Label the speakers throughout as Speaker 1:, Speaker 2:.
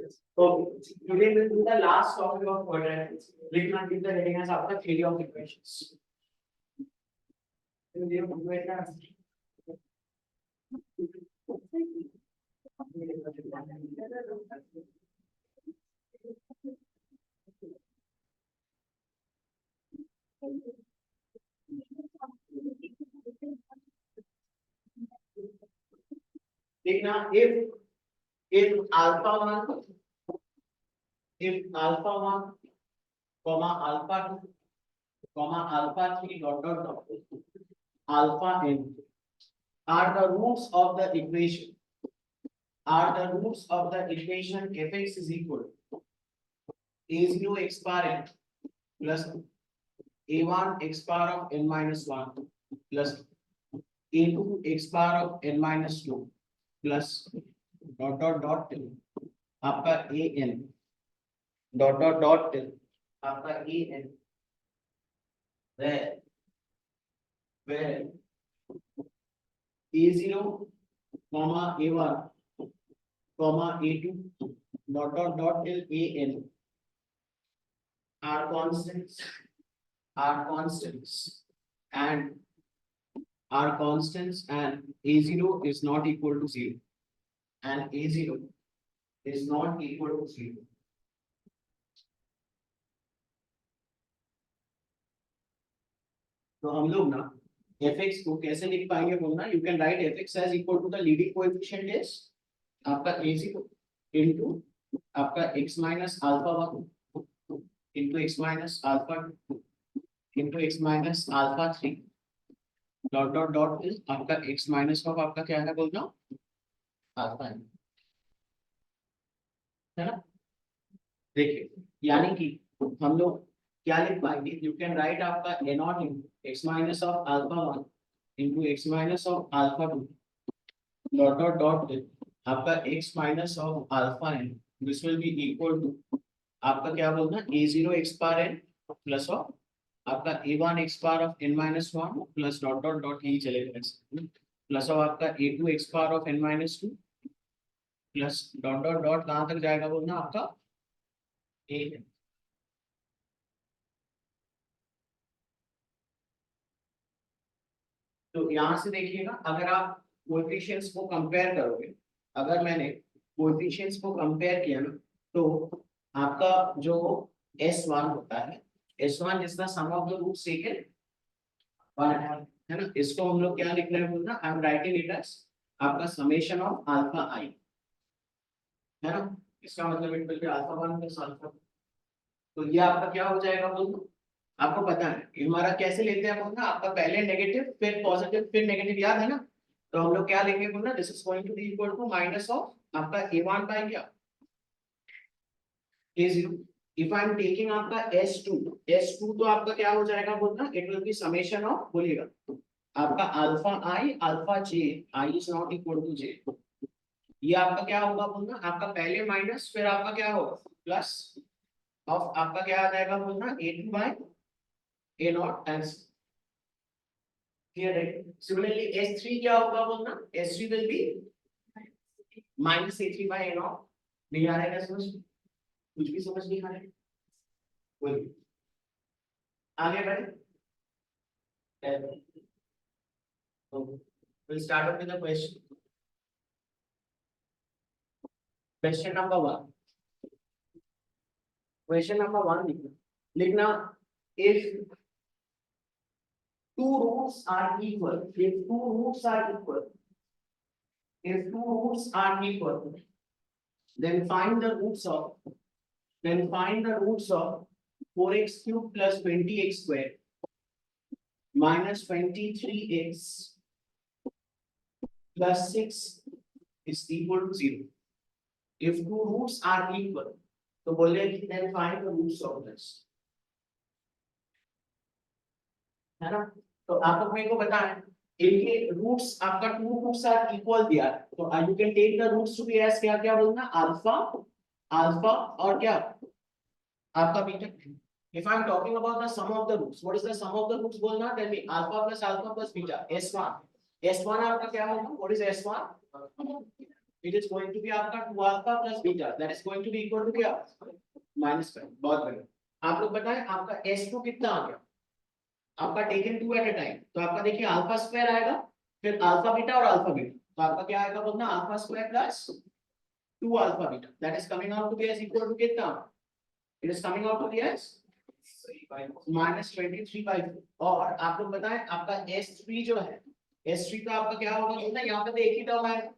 Speaker 1: Okay. Today we'll do the last topic of quadratics. We can give the heading as after theory of equations. देखना if alpha 1 comma alpha 2 comma alpha 3 dot alpha n are the roots of the equation fx is equal a0 x bar n plus a1 x bar of n minus 1 plus a2 x bar of n minus 2 plus dot till आपका an dot till आपका an where a0 comma a1 comma a2 dot till an are constants and a0 is not equal to 0 and a0 is not equal to 0. तो हम लोग ना fx को कैसे लिख पाएंगे बोलना you can write fx as equal to the leading coefficient is आपका a0 into आपका x minus alpha 1 into x minus alpha 2 into x minus alpha 3 dot is आपका x minus of आपका क्या है बोलना alpha है ना। देखिए यानी कि हम लोग क्या लिख पाएंगे यू कैन राइट आपका a nought into x minus of alpha 1 into x minus of alpha 2 dot आपका x minus of alpha n this will be equal to आपका क्या बोलना a0 x बार n प्लस ऑफ आपका a1 x बार of n minus 1 plus dot यही चलेगा plus of आपका a2 x बार of n minus 2 plus dot कहां तक जाएगा बोलना आपका a है। तो यहां से देखिएगा अगर आप कोएफिशिएंट्स को कंपेयर करोगे अगर मैंने कोएफिशिएंट्स को कंपेयर किया ना तो आपका जो s1 होता है s1 जिसका सम ऑफ द रूट्स टेकन 1 है ना इसको हम लोग क्या लिख रहे हैं बोलना I am writing it as आपका समेशन ऑफ अल्फा i है ना इसका मतलब it will be alpha 1 plus alpha तो ये आपका क्या हो जाएगा बोलना आपको पता है ये हमारा कैसे लेते हैं बोलना आपका पहले नेगेटिव फिर पॉजिटिव फिर नेगेटिव याद है ना तो हम लोग क्या लेंगे बोलना this is going to be equal to minus of आपका a1 बाय क्या a0 if I am taking आपका s2 तो आपका क्या हो जाएगा बोलना it will be summation of बोलिएगा आपका alpha i alpha j i is not equal to j ये आपका क्या होगा बोलना आपका पहले माइनस फिर आपका क्या होगा प्लस ऑफ आपका क्या आ जाएगा बोलना a2 by a nought and clear है। सिमिलरली s3 क्या होगा बोलना s3 will be minus a3 by a nought नहीं आ रहा है समझ कुछ भी समझ नहीं आ रहा है कोई आगे बढ़े तो we'll start up with the question number 1 लिखना if two roots are equal then find the roots of 4x cubed plus 20x squared minus 23x plus 6 is equal to 0 if two roots are equal तो बोले then find the roots of this है ना तो आप लोग मेरे को बताएं इनके रूट्स आपका टू रूट्स आर इक्वल दिया तो you can take the roots to be as क्या क्या बोलना अल्फा और क्या आपका beta if I am talking about the sum of the roots what is the sum of the roots बोलना tell me alpha plus beta s1 आपका क्या होगा what is s1 it is going to be आपका 2 alpha plus beta, that is going to be equal to क्या, -5। बहुत बढ़िया। आप लोग बताएं आपका S2 कितना आ गया, आपका टेकन 2 एट अ टाइम, तो आपका देखिए अल्फा स्क्वायर आएगा, फिर अल्फा बीटा और अल्फा बीटा, तो आपका क्या आएगा बोलना, alpha square plus 2 alpha beta, that is coming out to be as equal to कितना, it is coming out to be as -23/4। और आप लोग बताएं आपका S3 जो है, S3 का आपका क्या होगा बोलना, यहाँ पे तो एक ही टर्म आएगा,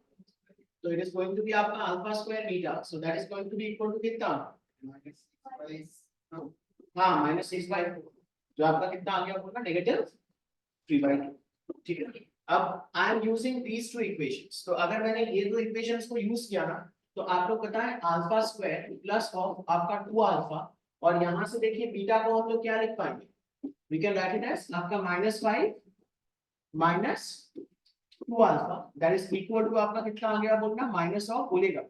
Speaker 1: तो it is going to be आपका alpha square beta, so that is going to be equal to कितना, हाँ -6/4, जो आपका कितना आ गया बोलना, -3/2। ठीक है, अब I am using these two equations, तो अगर मैंने ये दो इक्वेशंस को यूज किया ना, तो आप लोग बताएं अल्फा स्क्वायर प्लस ऑफ आपका 2 अल्फा, और यहां से देखिए बीटा को हम लोग क्या लिख पाएंगे, we can write it as आपका -5 minus 2 alpha, that is equal to आपका कितना आ गया बोलना, माइनस ऑफ बोलेगा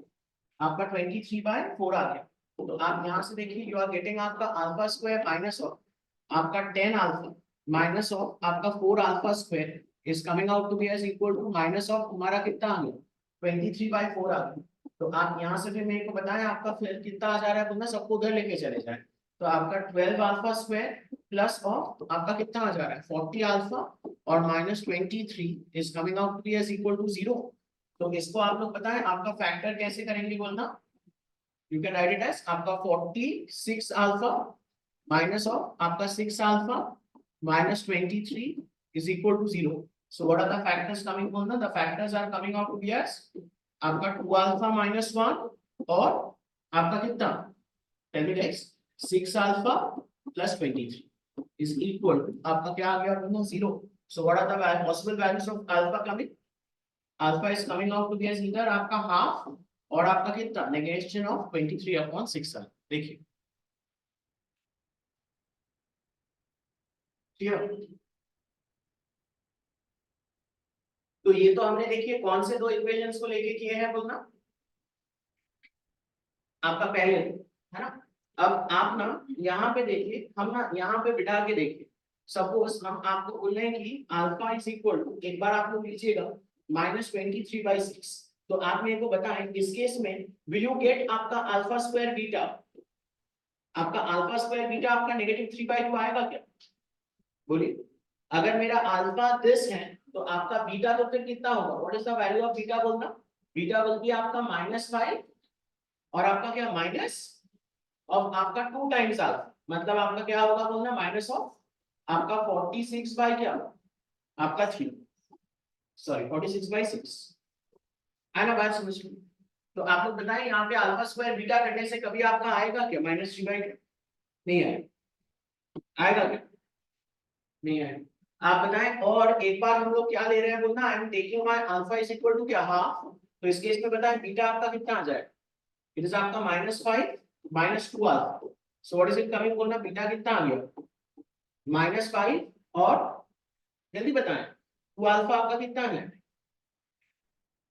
Speaker 1: आपका 23/4 आ गया। तो आप यहां से देखिए यू आर गेटिंग आपका अल्फा स्क्वायर माइनस ऑफ आपका 10 अल्फा माइनस ऑफ आपका 4 alpha square is coming out to be as equal to minus of हमारा कितना आ गया, 23/4 आ गया। तो आप यहां से फिर मेरे को बताएं आपका फिर कितना आ जा रहा है बोलना, सबको उधर लेके चले जाए, तो आपका 12 अल्फा स्क्वायर प्लस ऑफ आपका कितना आ जा रहा है 40 अल्फा और -23 is coming out to be as equal to 0। तो इसको आप लोग बताएं आपका फैक्टर कैसे करेंगे बोलना, you can write it as आपका 46 अल्फा minus of आपका 6 alpha minus 23 is equal to 0. So what are the factors coming from? The factors are coming out to be as आपका 2 अल्फा minus 1 और आपका कितना, tell me guys, 6 alpha plus 23 is equal to आपका क्या आ गया बोलना 0. So what are the possible values of alpha coming? Alpha is coming out to be as either आपका half और आपका कितना, नेगेशन ऑफ 23/6। देखिए ठीक, तो ये तो हमने देखिए कौन से दो इक्वेशंस को लेके किए हैं बोलना, आपका पहले है ना। अब आप ना यहाँ पे देखिए, हम ना यहाँ पे बिठा के देखिए, सपोज हम आपको बोल रहे हैं कि अल्फा इज इक्वल टू, एक बार आप लोग लीजिएगा -23/6, तो आप मेरे को बताएं इस केस में विल यू गेट आपका अल्फा स्क्वायर बीटा, आपका अल्फा स्क्वायर बीटा आपका -3/2 आएगा क्या, बोलिए। अगर मेरा अल्फा दिस है तो आपका बीटा तो फिर कितना होगा, what is the value of beta बोलना, बीटा बोल दिया आपका -5 और आपका क्या माइनस ऑफ आपका 2 टाइम्स अल्फा, मतलब आपका क्या होगा बोलना, माइनस ऑफ आपका 46 बाय क्या, आपका 3, सॉरी 46/6 है ना, बात समझ लो। तो आप लोग बताएं यहाँ पे अल्फा स्क्वायर बीटा करने से कभी आपका आएगा क्या -3/2, नहीं आएगा, आएगा क्या, नहीं आएगा। आप बताएं, और एक बार हम लोग क्या ले रहे हैं बोलना, I am taking my alpha is equal to क्या, हाफ, तो इस केस में बताएं बीटा आपका कितना आ जाएगा, इट इज आपका -5 -2 alpha, so what is it coming बोलना, बीटा कितना आ गया -5 और जल्दी बताएं 2 अल्फा आपका कितना है,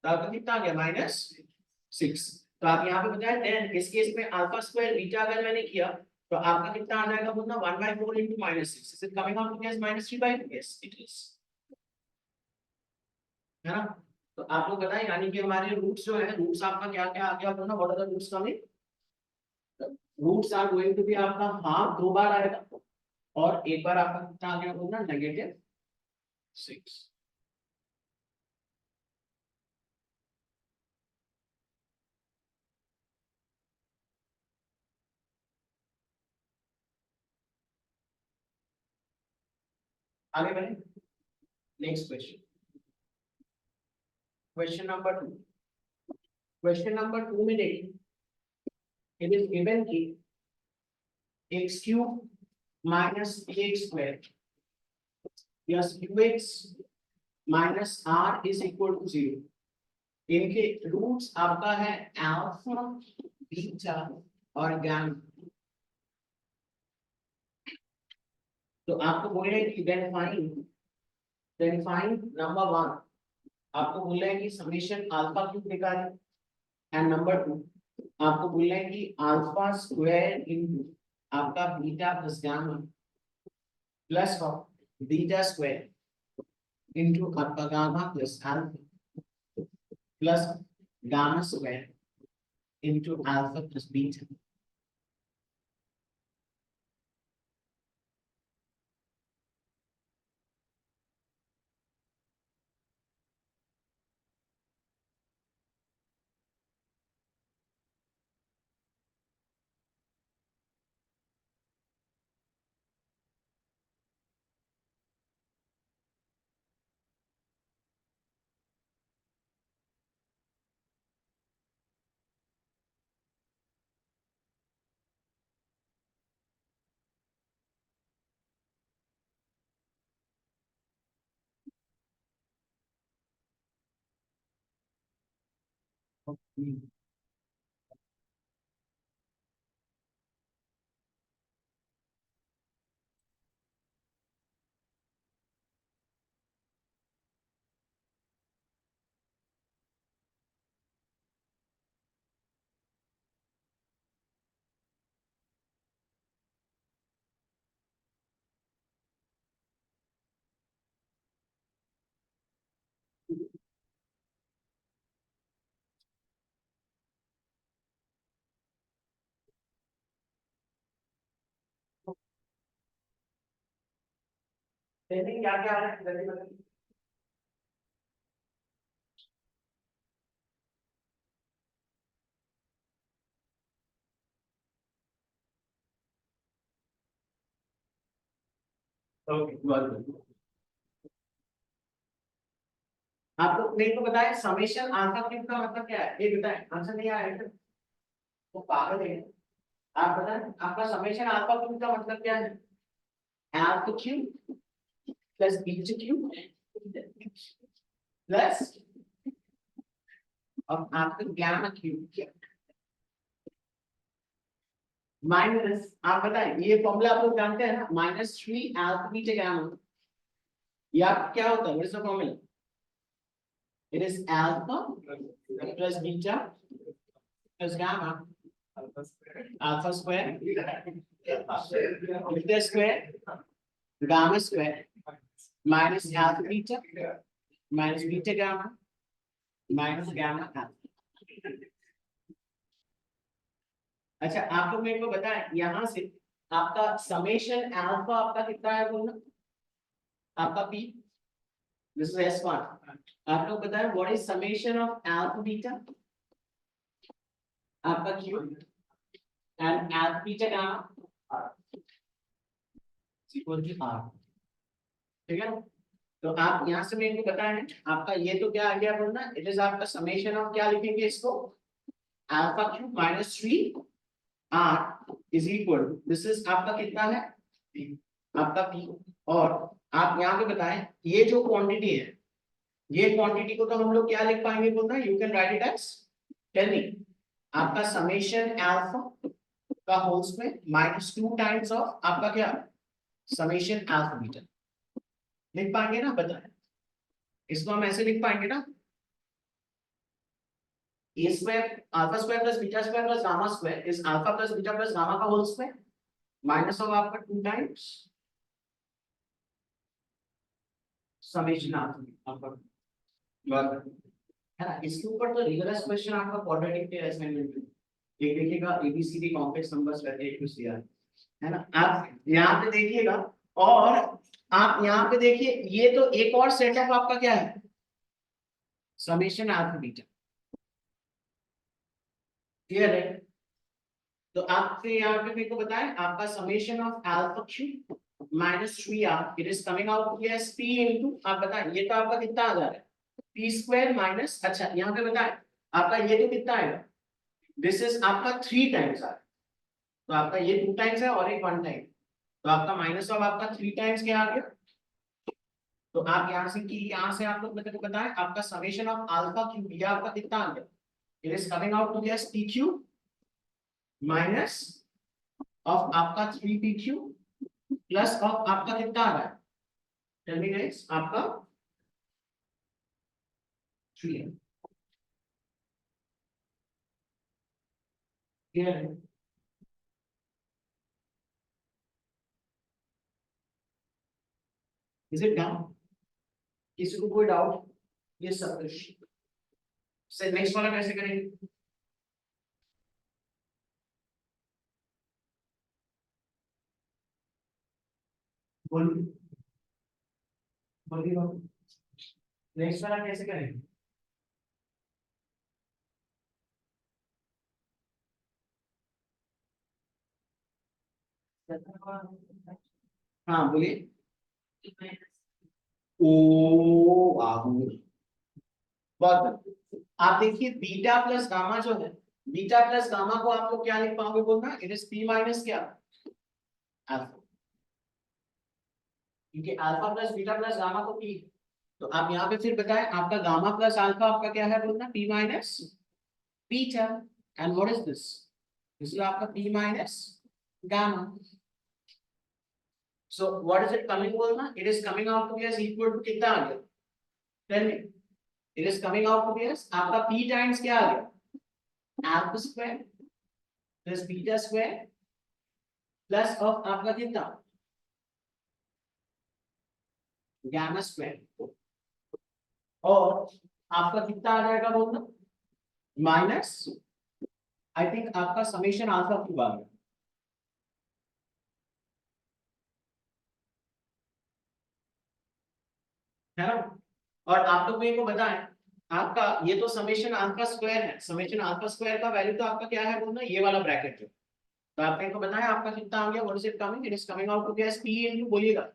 Speaker 1: तो आपका कितना आ गया -6। तो आप यहाँ पे बताएं देन इस केस में अल्फा स्क्वायर बीटा अगर मैंने किया तो आपका कितना आ जाएगा बोलना, 1/4 into -6, is it coming out to be as -3/2, yes it is, है ना। तो आप लोग बताएं यानी कि हमारे रूट्स जो है, रूट्स आपका क्या क्या आ गया बोलना, what are the roots coming, roots are going to be आपका हाफ 2 बार आएगा और एक बार आपका कितना आ गया बोलना, -6। आगे बढ़े, next question, question number 2। Question number 2 में देखिए, इट इज गिवन कि x³ minus ax square plus qx minus r is equal to 0। इनके रूट्स आपका है अल्फा बीटा और गामा। तो आपको बोल रहे हैं कि देन फाइंड नंबर 1, आपको बोल रहे हैं कि समेशन अल्फा क्यूब निकालें, एंड नंबर 2 आपको बोल रहे हैं कि अल्फा स्क्वायर इनटू आपका beta plus gamma plus of beta square into आपका gamma plus alpha plus gamma square into alpha plus beta. क्या क्या है? आपको मेरे को बताए समेशन अल्फा क्यूब का मतलब क्या है, ये बताएं। आंसर नहीं आया तो पागल है। आप बताएं आपका समेशन अल्फा क्यूब का मतलब क्या है? Alpha cube plus beta cube plus और आपका गामा क्यूब माइनस, आप बताएं ये फॉर्मूला आप लोग जानते हैं ना, -3 अल्फा बीटा गामा। ये आप क्या होता है, what is the formula? It is alpha plus beta plus gamma alpha square beta square gamma square minus alpha beta minus beta gamma minus gamma alpha. अच्छा आप लोग मेरे को बताएं यहां से आपका समेशन अल्फा आपका कितना है बोलना, आपका पी, दिस इज S1। आप लोग बताएं what is summation of alpha beta, आपका Q and alpha beta gamma equal to R. ठीक है, तो आप यहां से मेरे को बताएं आपका ये तो क्या आ गया बोलना, इट इज आपका समेशन ऑफ क्या लिखेंगे इसको, alpha cube -3 r is equal, this is आपका कितना है आपका पी। और आप यहाँ पे बताएं ये जो क्वांटिटी है, ये क्वांटिटी को तो हम लोग क्या लिख पाएंगे बोलना, you can write it as, tell me, आपका समेशन अल्फा का होल स्क्वायर -2 टाइम्स ऑफ आपका क्या समेशन अल्फा बीटा, लिख पाएंगे ना बताएं, इसको हम ऐसे लिख पाएंगे ना, a square alpha square plus beta square plus gamma square is alpha plus beta plus gamma का whole square minus of आपका 2 times summation आपका है ना। इसके ऊपर तो रिगरस क्वेश्चन आपका क्वाड्रेटिक के असाइनमेंट में एक देखिएगा, एबीसीडी कॉम्प्लेक्स नंबर्स करके एक कुछ दिया है ना, आप यहाँ पे देखिएगा। और आप यहाँ पे देखिए ये तो एक और सेटअप आपका क्या है, समेशन अल्फा बीटा, क्लियर है। तो आपसे यहाँ पे मेरे को बताएं आपका summation of alpha cube -3r it is coming out to as p into, आप बताएं ये तो आपका कितना आ जा रहा है p स्क्वायर माइनस, अच्छा यहाँ पे बताएं आपका ये तो कितना आएगा, दिस इज आपका 3 टाइम्स आ, तो आपका ये 2 टाइम्स है और एक 1 टाइम, तो आपका माइनस ऑफ आपका 3 टाइम्स क्या आ गया। तो आप यहाँ से की यहाँ से आप लोग मेरे को बताएं आपका समेशन ऑफ अल्फा क्यूब ये आपका कितना आ गया, it is coming out to as p cube minus of आपका 3p क्यूब प्लस ऑफ आपका कितना आ रहा है, टेल मी गाइस, आपका 3 है, क्लियर है। इज इट डाउन, किसी को कोई डाउट, ये सब से नेक्स्ट वाला कैसे करेंगे? बोलिए बोलिए, नेक्स्ट वाला कैसे करेंगे? हाँ बोलिए। ओ आहू, बहुत। आप देखिए बीटा प्लस गामा जो है, बीटा प्लस गामा को आप लोग क्या लिख पाओगे बोलना, इट इज पी माइनस क्या, अल्फा। क्योंकि alpha plus beta plus gamma को पी, तो आप यहाँ पे फिर बताएं आपका गामा प्लस अल्फा आपका क्या है बोलना, P minus beta. And what is this, this is आपका P minus gamma. So what is it coming बोलना, it is coming out to be as equal to कितना आ गया, tell me. It is coming out to be as आपका P times क्या आ गया, alpha square plus beta square plus of आपका कितना, गामा स्क्वायर। और आपका कितना आ जाएगा बोलना, माइनस, आई थिंक आपका समेशन अल्फा क्यूब आ गया, है ना। और आप लोग मेरे को बताएं, आपका ये तो समेशन अल्फा स्क्वायर है, समेशन अल्फा स्क्वायर का वैल्यू तो आपका क्या है बोलना, ये वाला ब्रैकेट जो, तो आपने को बताया आपका कितना आ गया, what is it coming, it is coming out to be as p into, बोलिएगा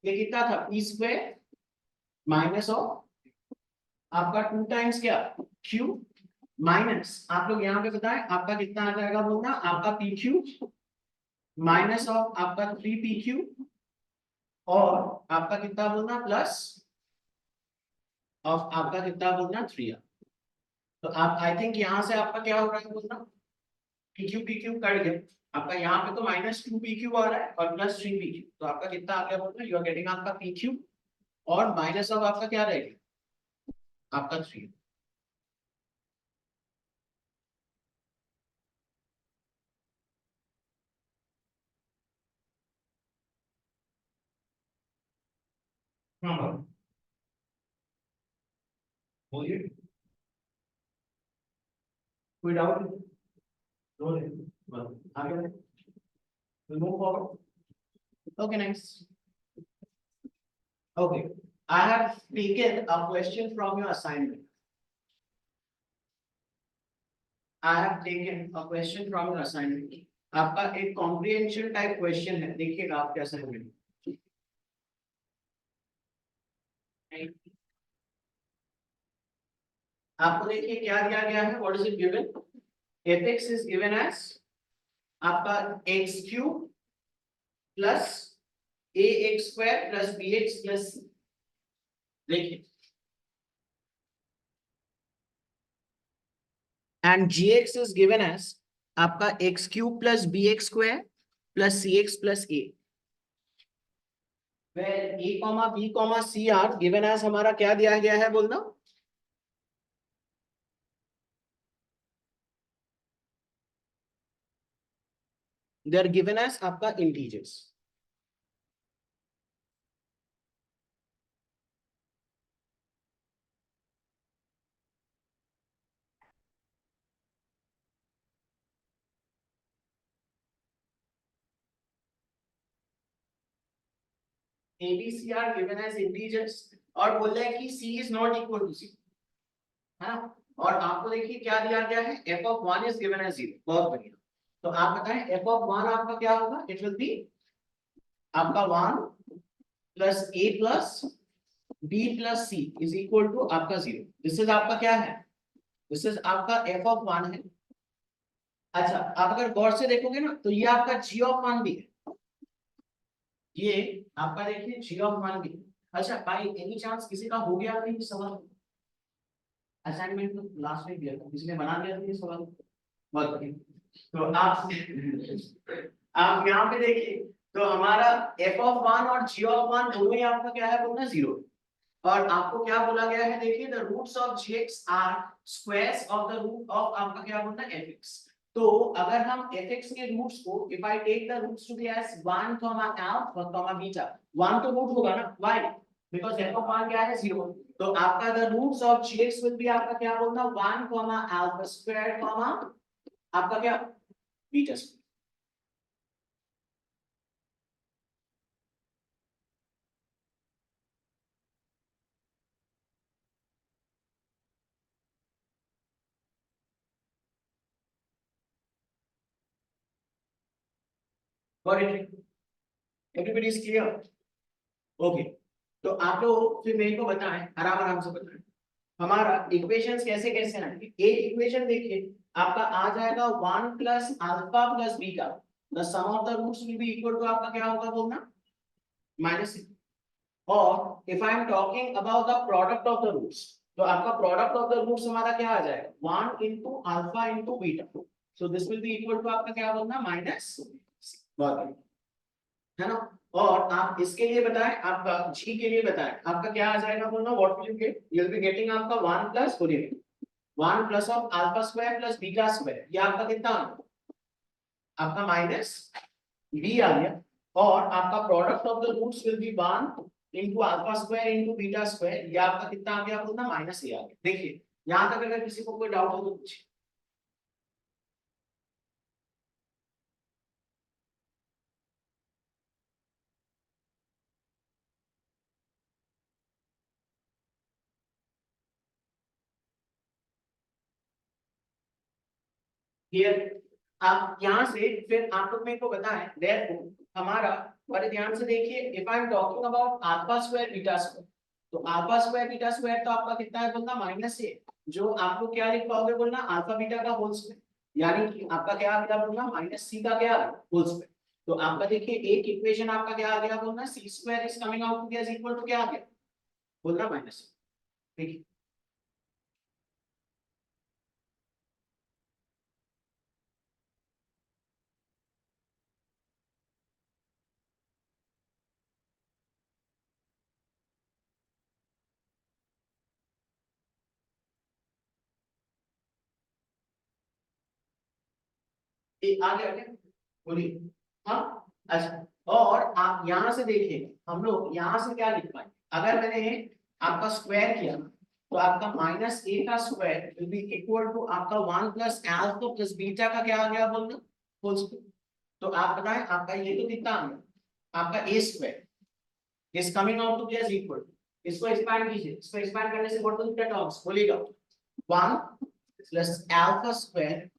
Speaker 1: ये कितना था, पी स्क्वायर माइनस ऑफ आपका 2 टाइम्स क्या, क्यू, माइनस आप लोग यहाँ पे बताएं आपका कितना आ जाएगा बोलना, आपका पी क्यू माइनस ऑफ आपका 3 पी क्यू, और आपका कितना बोलना प्लस ऑफ आपका कितना बोलना 3। तो आप आई थिंक यहाँ से आपका क्या हो रहा है बोलना, पी क्यू कट गया, आपका यहाँ पे तो माइनस 2 पी क्यू आ रहा है और प्लस 3 पी क्यू, तो आपका कितना आ गया बोलना, यू आर गेटिंग आपका पी क्यू और माइनस ऑफ आपका क्या रहेगा, आपका 3। हाँ बोलिए, कोई डाउट? आगे move forward. Okay, nice. Okay, I have taken a question from your assignment. I have taken a question from your assignment. आपका एक comprehension type question है, देखिएगा आपके assignment। आपको देखिए क्या दिया गया है, what is it given? fx is given as आपका x cube plus ax square plus bx plus c। देखिए and gx is given as आपका x cube plus bx square plus cx plus a, where a comma b comma c are given as हमारा क्या दिया गया है बोलना, they are given as आपका integers। a b c are given as integers और बोल रहा है कि c is not equal to c, है ना। और आपको देखिए क्या दिया गया है, f of 1 is given as 0, बहुत बढ़िया। तो आप बताएं f of 1 आपका क्या होगा, it will be आपका 1 plus a plus b plus c is equal to आपका 0। दिस इज आपका क्या है, दिस इज आपका f of 1 है। अच्छा आप अगर गौर से देखोगे ना तो ये आपका g of 1 भी है, ये आपका देखिए g of 1 भी है। अच्छा भाई एनी चांस किसी का हो गया नहीं सवाल, असाइनमेंट तो लास्ट में दिया था, किसी ने बना दिया था ये सवाल, बहुत बढ़िया। तो आप यहाँ पे देखिए, तो हमारा f of 1 और g of 1 दोनों ही आपका क्या है बोलना 0। और आपको क्या बोला गया है, देखिए the roots of gx are squares of the root of आपका क्या बोलना fx। तो अगर हम fx के रूट्स को, if I take the roots to be as 1 alpha beta, 1 तो रूट होगा ना, व्हाई, बिकॉज़ f of 1 क्या है 0, तो आपका the roots of gx will be आपका क्या बोलना 1 कॉमा अल्फा स्क्वायर कॉमा आपका क्या beta square. Got it? Everybody is clear? Okay. तो आप लोग फिर मेरे को बताएं, आराम आराम से बताएं हमारा इक्वेशंस कैसे कैसे आएंगे। एक इक्वेशन देखिए आपका आ जाएगा 1 plus alpha plus beta, the sum of the roots will be equal to आपका क्या होगा बोलना माइनस। और if I am talking about the product of the roots, तो आपका प्रोडक्ट ऑफ द रूट्स हमारा क्या आ जाएगा 1 into alpha into beta, so this will be equal to आपका क्या बोलना माइनस। है ना। और आप इसके लिए बताएं, आपका जी के लिए बताएं आपका क्या आ जाएगा बोलना what will you get, you will be getting आपका 1 प्लस बोलिए 1 plus of alpha square plus beta square, ये आपका कितना आपका माइनस बी आ गया। और आपका product of the roots will be 1 into alpha square into beta square, ये आपका कितना आ गया बोलना माइनस ए आ गया। देखिए यहां तक अगर किसी को कोई डाउट हो तो पूछिए। क्लियर? आप यहां से फिर आप लोग मेरे को बताएं देयरफॉर हमारा, बड़े ध्यान से देखिए if I am talking about alpha square beta square, तो अल्फा स्क्वायर बीटा स्क्वायर तो आपका कितना है बोलना माइनस ए, जो आप लोग क्या लिख पाओगे बोलना अल्फा बीटा का होल स्क्वायर, यानी कि आपका क्या आ गया बोलना माइनस सी का क्या होल स्क्वायर। तो आपका देखिए एक इक्वेशन आपका क्या आ गया बोलना C square is coming out to be equal to क्या आ गया बोलना माइनस। ठीक है। आ गया क्या बोलिए। हाँ। अच्छा और आप यहां से देखिए हम लोग यहां से क्या लिख पाए, अगर मैंने आपका स्क्वायर किया तो आपका माइनस ए का square will be equal to आपका 1 प्लस अल्फा प्लस बीटा का क्या आ गया बोलना होल स्क्वायर। तो आप बताएं आपका ये तो कितना आ गया आपका A square is coming out to be as equal, इसको एक्सपैंड कीजिए, इसको एक्सपैंड करने से व्हाट विल गेट टर्म्स बोलिएगा 1 plus alpha square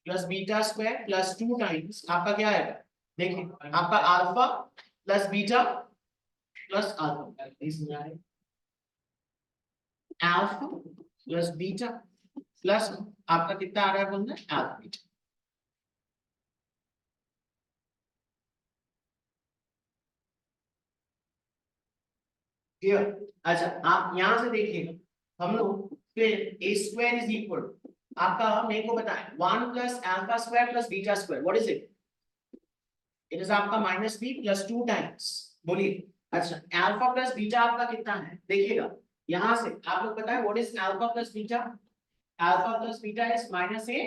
Speaker 1: plus beta square plus 2 times आपका क्या आएगा देखिए आपका alpha plus beta plus alpha इसमें आएगा अल्फा प्लस बीटा प्लस आपका कितना आ रहा है बोलना अल्फा बीटा। क्लियर? अच्छा आप यहां से देखिएगा हम लोग फिर ए स्क्वायर इज इक्वल आपका मेरे को बताएं 1 plus alpha square plus beta square what is it, it is आपका माइनस बी प्लस 2 टाइम्स बोलिए। अच्छा अल्फा प्लस बीटा आपका कितना है देखिएगा यहां से आप लोग बताएं what is alpha plus beta, alpha plus beta is minus A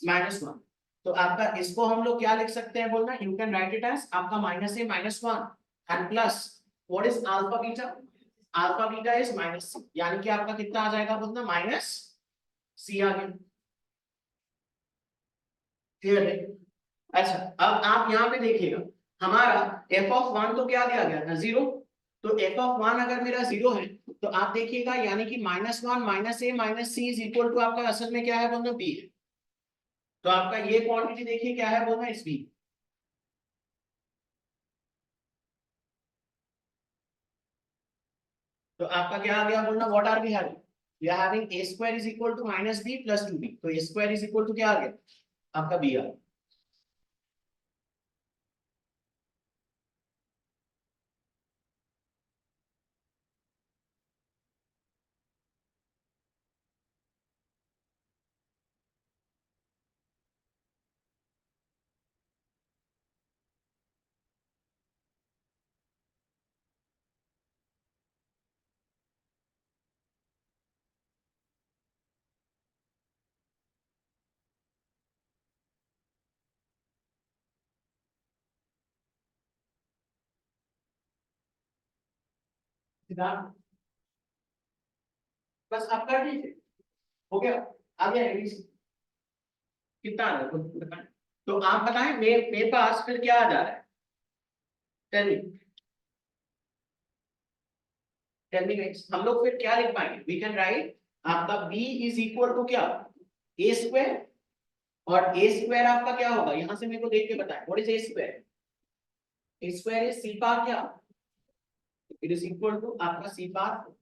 Speaker 1: minus 1, तो आपका इसको हम लोग क्या लिख सकते हैं बोलना you can write it as आपका minus A minus 1 and plus what is alpha beta, alpha beta is minus C, यानी कि आपका कितना आ जाएगा बोलना माइनस सी आ गया। क्लियर है? अच्छा अब आप यहाँ पे देखिएगा हमारा एफ ऑफ वन तो क्या दिया गया था जीरो, तो एफ ऑफ वन अगर मेरा जीरो है तो आप देखिएगा यानी कि minus one minus A minus c is equal to आपका असल में क्या है बोलना बी है, तो आपका ये क्वांटिटी देखिए क्या है बोलना इस बी। तो आपका क्या आ गया बोलना what are we having, we are having a square is equal to minus b plus two b, तो a square is equal to क्या आ गया आपका बी आ गया। बस आप कर दीजिए, हो गया, आ गया एबीसी कितना आ रहा है खुद बताएं। तो आप बताएं मेरे पास फिर क्या आ जा रहा है, tell me, tell me guys, हम लोग फिर क्या लिख पाएंगे, वी कैन राइट आपका b इज इक्वल टू क्या, a स्क्वायर, और a स्क्वायर आपका क्या होगा, यहां से मेरे को देख के बताएं, what is a square, a square is c power क्या, इट इज इक्वल टू आपका c पावर,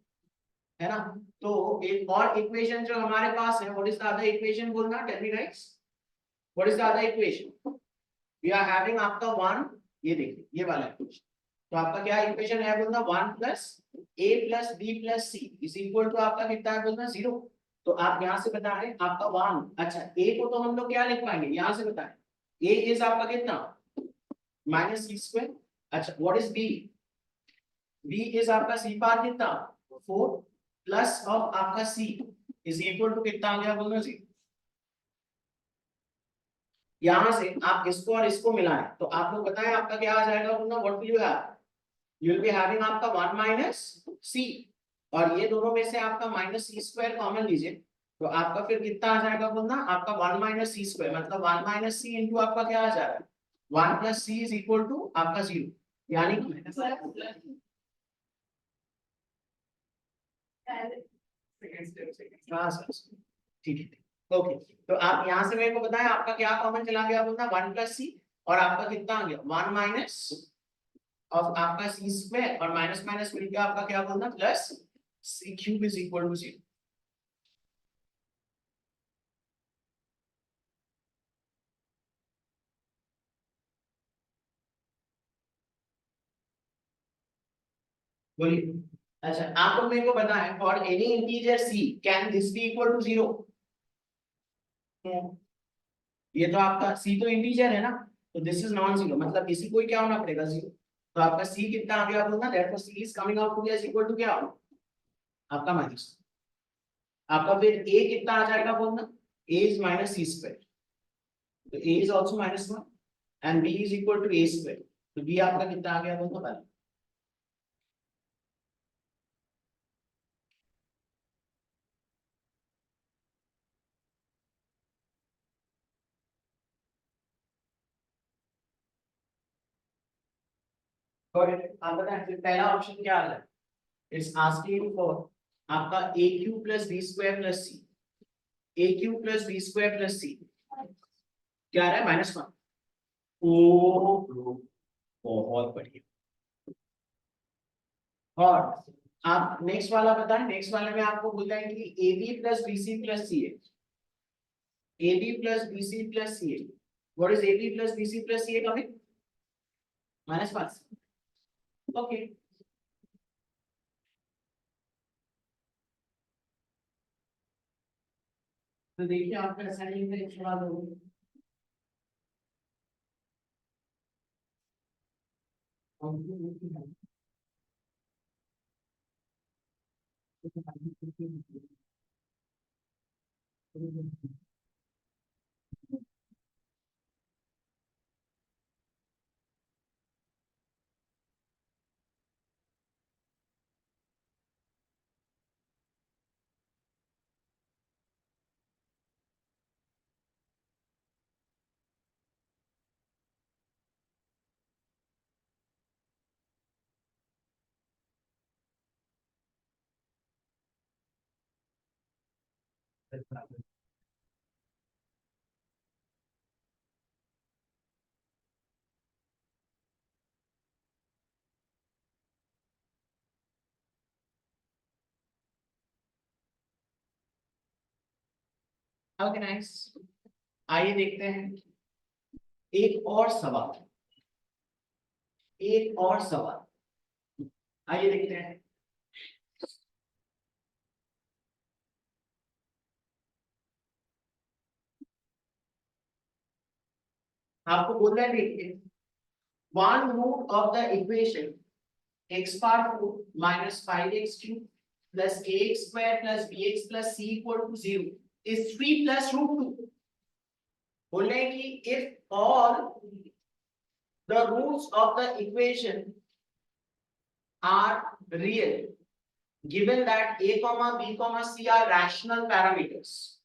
Speaker 1: है ना। तो एक और इक्वेशन जो हमारे पास है, what is the other equation बोलना, tell me guys, what is the other equation, we are having आपका 1, ये देखिए ये वाला इक्वेशन, तो आपका क्या इक्वेशन है बोलना, 1 plus a plus b plus c is equal to आपका कितना है बोलना 0। तो आप यहां से बता रहे हैं आपका 1, अच्छा a को तो हम लोग क्या लिख पाएंगे, यहां से बताएं, a इज आपका कितना माइनस सी स्क्वायर, अच्छा what is b, b is आपका c पावर कितना 4 प्लस ऑफ आपका c इज इक्वल टू कितना आ गया बोलना जी, यहां से आप इसको और इसको मिलाएं तो आप लोग बताएं आपका क्या आ जाएगा बोलना, what will you have, you will be having आपका 1 माइनस c, और ये दोनों में से आपका माइनस सी स्क्वायर कॉमन लीजिए, तो आपका फिर कितना आ जाएगा बोलना, आपका 1 माइनस सी स्क्वायर मतलब 1 माइनस सी इंटू आपका क्या आ जा रहा है 1 plus c is equal to आपका 0, यानी कि हाँ सर, ठीक है ओके। तो आप यहाँ से मेरे को बताएं आपका क्या कॉमन चला गया बोलना 1 प्लस सी, और आपका कितना आ गया 1 माइनस ऑफ आपका सी स्क्वायर, और माइनस माइनस मिलकर आपका क्या बोलना plus c cube is equal to 0। बोलिए, अच्छा आप लोग मेरे को बताएं for any integer c can this be equal to 0, ये तो आपका c तो इंटीजर है ना, तो दिस इज नॉन जीरो, मतलब इसी को ही क्या होना पड़ेगा 0, तो आपका c कितना आ गया बोलना, therefore c is coming out to be equal to क्या आपका माइनस, आपका फिर a कितना आ जाएगा बोलना, a is minus c square, तो a is also minus 1 and b is equal to a square, तो b आपका कितना आ गया बोलना पहले, आप बताएं फिर पहला ऑप्शन क्या आ रहा है, इट्स आस्किंग फॉर आपका a cube plus b square plus c, a cube plus b square plus c क्या आ रहा है -1, ओ बहुत बढ़िया, और आप नेक्स्ट वाला बताएं, नेक्स्ट वाले में आपको बोलता है कि ab plus bc plus ca, ab plus bc plus ca, what is ab plus bc plus ca coming -5, okay. तो देखिए आपका असाइनमेंट में एक सवाल होगा, ओके नाइस, आइए देखते हैं एक और सवाल, एक और सवाल, आइए देखते हैं, आपको बोलना है देखिए, one root of the equation x power 4 minus 5x cube plus ax square plus bx plus c equal to 0 is 3 plus root 2, बोल रहे हैं कि if all the roots of the equation are real given that a comma b comma c are rational parameters,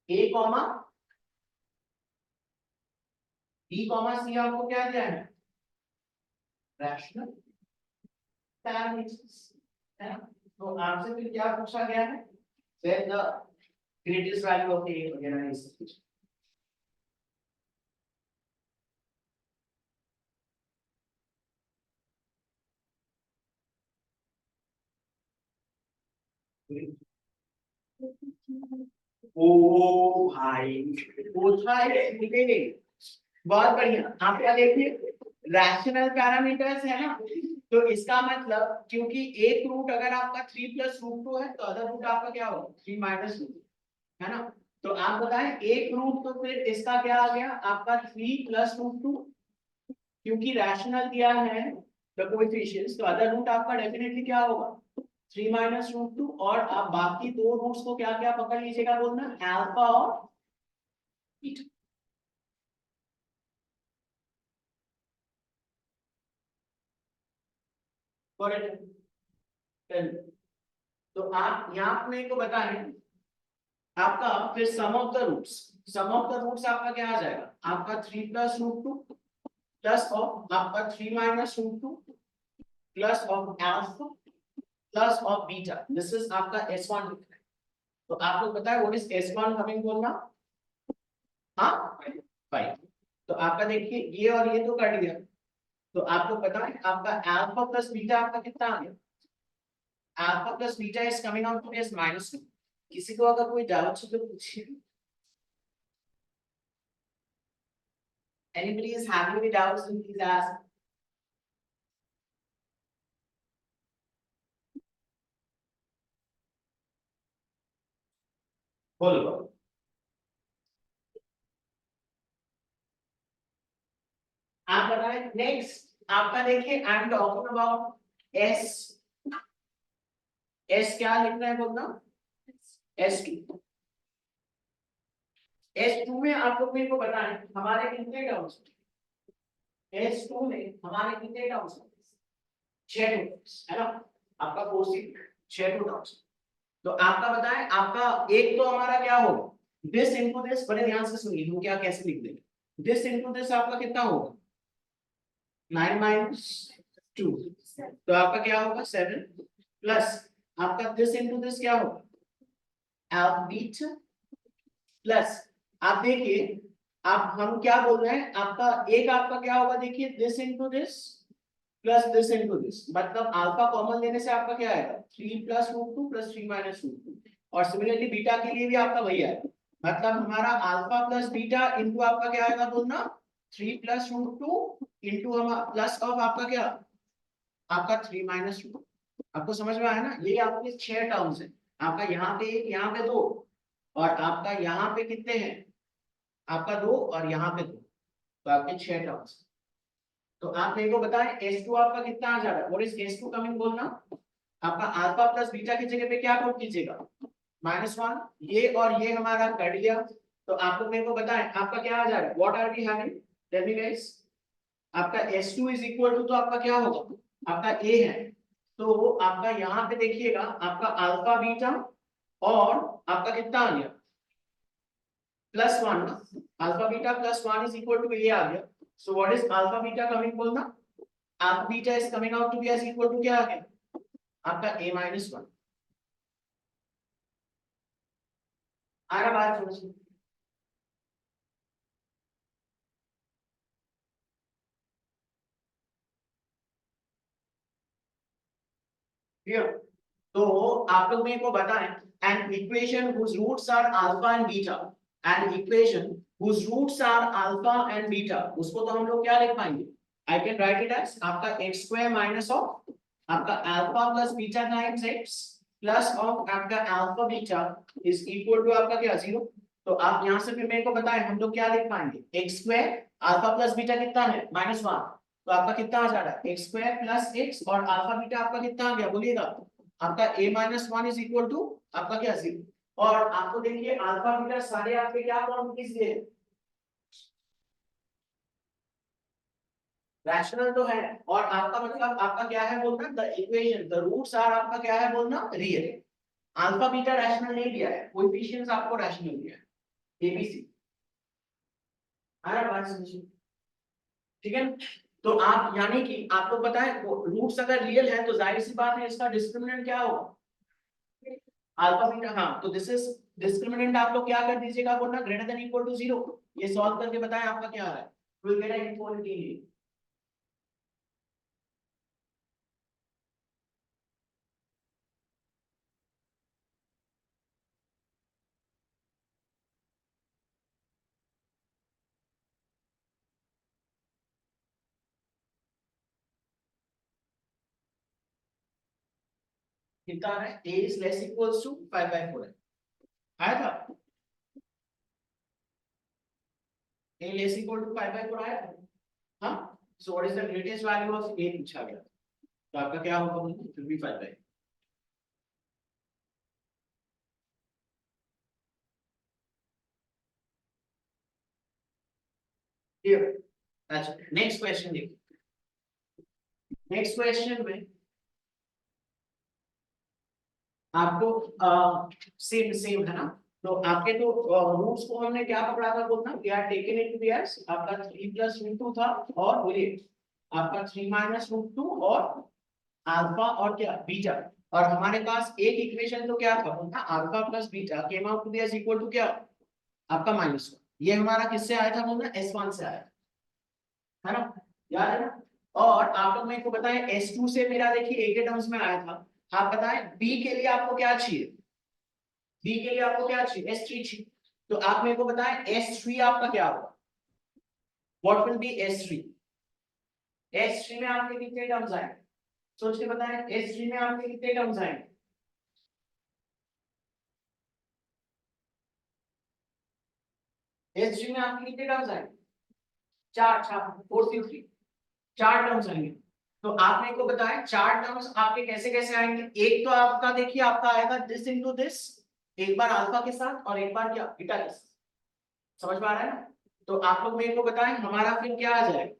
Speaker 1: a comma b comma c आपको क्या दिया है, rational parameters, है ना। तो आपसे फिर क्या पूछा गया है, set the greatest value of a वगैरह इस कुछ। ओ भाई पूछा है, नहीं बहुत बढ़िया। आपका देखिए रैशनल पैरामीटर्स है ना, तो इसका मतलब क्योंकि एक रूट अगर आपका 3 प्लस रूट 2 है तो अदर रूट आपका क्या होगा 3 माइनस रूट, है ना। तो आप बताएं एक रूट, तो फिर इसका क्या आ गया आपका 3 प्लस रूट 2, क्योंकि रैशनल दिया है द कोएफिशिएंट्स, तो अदर रूट आपका डेफिनेटली क्या होगा 3 माइनस रूट 2, और आप बाकी दो रूट्स को क्या क्या पकड़ लीजिएगा बोलना, अल्फा और बीटा। तो आप यहाँ मेरे को बताएं आपका फिर sum of the roots, sum of the roots आपका क्या आ जाएगा, आपका 3 प्लस रूट 2 प्लस ऑफ आपका 3 minus root 2 plus of alpha plus of beta, this is आपका S1 लिखना है। तो आपको पता है व्हाट इज S1 हमें बोलना, हाँ 5। तो आपका देखिए ये और ये तो कट गया, तो आपको पता है आपका अल्फा प्लस बीटा आपका कितना आ गया, alpha plus beta is coming out to be as -2। किसी को अगर कोई डाउट हो तो पूछिए, anybody is having any doubts then please ask। बोलो। आप बताएं नेक्स्ट आपका देखिए आई am talking about S, S क्या लिखना है बोलना, S2। S2 में आप लोग मेरे को बताएं हमारे कितने टर्म्स, S2 में हमारे कितने टर्म्स, 6 टर्म्स है ना, आपका कोसिक 6 टर्म्स। तो आपका बताएं आपका एक तो हमारा क्या होगा, दिस इनटू दिस, बड़े ध्यान से सुनिए हम क्या कैसे लिख देंगे, दिस इनटू दिस आपका कितना होगा 9 माइनस 2, तो आपका क्या होगा 7 प्लस आपका दिस इनटू दिस क्या होगा अल्फा बीटा प्लस, आप देखिए आप हम क्या बोल रहे हैं आपका एक आपका क्या होगा, देखिए this into this plus this into this, मतलब अल्फा कॉमन लेने से आपका क्या आएगा 3 plus root 2 plus 3 minus root 2, और सिमिलरली बीटा के लिए भी आपका वही आएगा, मतलब हमारा अल्फा प्लस बीटा इनटू आपका क्या आएगा बोलना 3 प्लस रूट 2 इनटू हम प्लस ऑफ आपका क्या आपका 3 माइनस 2। आपको समझ में आया ना, ये आपके 6 टर्म्स है, आपका यहाँ पे एक यहाँ पे दो, और आपका यहाँ पे कितने हैं आपका 2 और यहाँ पे 2, तो आपके 6 टर्म्स। तो आप मेरे को बताएं S2 आपका कितना आ जा रहा है, व्हाट इज S2 कमिंग बोलना, आपका अल्फा प्लस बीटा की जगह पे क्या पुट कीजिएगा -1, ये और ये हमारा कट गया, तो आप लोग मेरे को बताएं आपका क्या आ जा रहा है, what are we having, tell me guys. आपका S2 इज इक्वल टू, तो आपका क्या होगा आपका A है, तो आपका यहाँ पे देखिएगा आपका अल्फा बीटा और आपका कितना आ गया +1 ना, alpha beta +1 is equal to A आ गया, so what is alpha beta coming बोलना, alpha beta is coming out to be as equal to क्या आ गया आपका A-1। आ रहा बात समझ, क्लियर। तो आप लोग मेरे को बताएं an equation whose roots are alpha and beta, an equation whose roots are alpha and beta, उसको तो हम लोग क्या लिख पाएंगे, I can write it as आपका x square minus of आपका alpha plus beta times x plus of आपका alpha beta is equal to आपका क्या 0। तो आप यहाँ से फिर मेरे को बताएं हम लोग क्या लिख पाएंगे, x square alpha plus beta कितना है -1, तो आपका कितना आ जा रहा है x square plus x, और alpha beta आपका कितना आ गया बोलिएगा आपका A-1 इज इक्वल टू आपका क्या 0। और आपको देखिए अल्फा बीटा सारे आपके क्या क्वांटिटीज दिए, रैशनल तो है, और आपका मतलब आपका क्या है बोलना, the equation the roots are आपका क्या है बोलना, रियल। अल्फा बीटा रैशनल नहीं दिया है, कोएफिशिएंट्स आपको रैशनल दिया है, एबीसी। आ रहा बात समझिए, ठीक है। तो आप यानी कि आपको पता है रूट्स अगर रियल है तो जाहिर सी बात है इसका डिस्क्रिमिनेंट क्या होगा, अल्फा बीटा। हाँ, तो दिस इज डिस्क्रिमिनेंट आप लोग क्या कर दीजिएगा बोलना, ग्रेटर देन इक्वल टू 0। ये सॉल्व करके बताएं आपका क्या आ रहा है, विल गेट इनइक्वालिटी। कितना है, a is less equals to 5/4 है, आया था, a less equal to 5/4 आया था। हाँ, so what is the greatest value of a पूछा गया, तो आपका क्या होगा, फिर भी 5/4। क्लियर। अच्छा, नेक्स्ट क्वेश्चन देखिए। नेक्स्ट क्वेश्चन में आपको सेम सेम है ना, तो आपके तो रूट्स को हमने क्या पकड़ा था बोलना, we are taken it to be as आपका 3 + √2 था, और बोलिए आपका 3 - √2 और अल्फा और क्या बीटा। और हमारे पास एक इक्वेशन तो क्या था बोलना, alpha plus beta came out to be as equal to क्या, आपका -1। ये हमारा किससे आया था बोलना, S1 से आया है ना, याद है ना। और आप लोग मेरे को बताएं S2 से मेरा देखिए एक ही टर्म्स में आया था। आप बताएं B के लिए आपको क्या चाहिए, बी के लिए आपको क्या चाहिए, S3 चाहिए। तो आप मेरे को बताएं S3 आपका क्या होगा, what will be S3। S3 में आपके कितने टर्म्स आएंगे, सोच के बताएं, S3 में आपके कितने टर्म्स आएंगे, S3 में आपके कितने टर्म्स आएंगे, चार, चार, 4 चार टर्म्स आएंगे। तो आप मेरे को बताएं चार टर्म्स आपके कैसे कैसे आएंगे। एक तो आपका देखिए आपका आएगा दिस इनटू दिस, एक बार अल्फा के साथ और एक बार क्या बीटा के साथ, समझ में आ रहा है ना। तो आप लोग मेरे को बताएं हमारा फिर क्या आ जाएगा,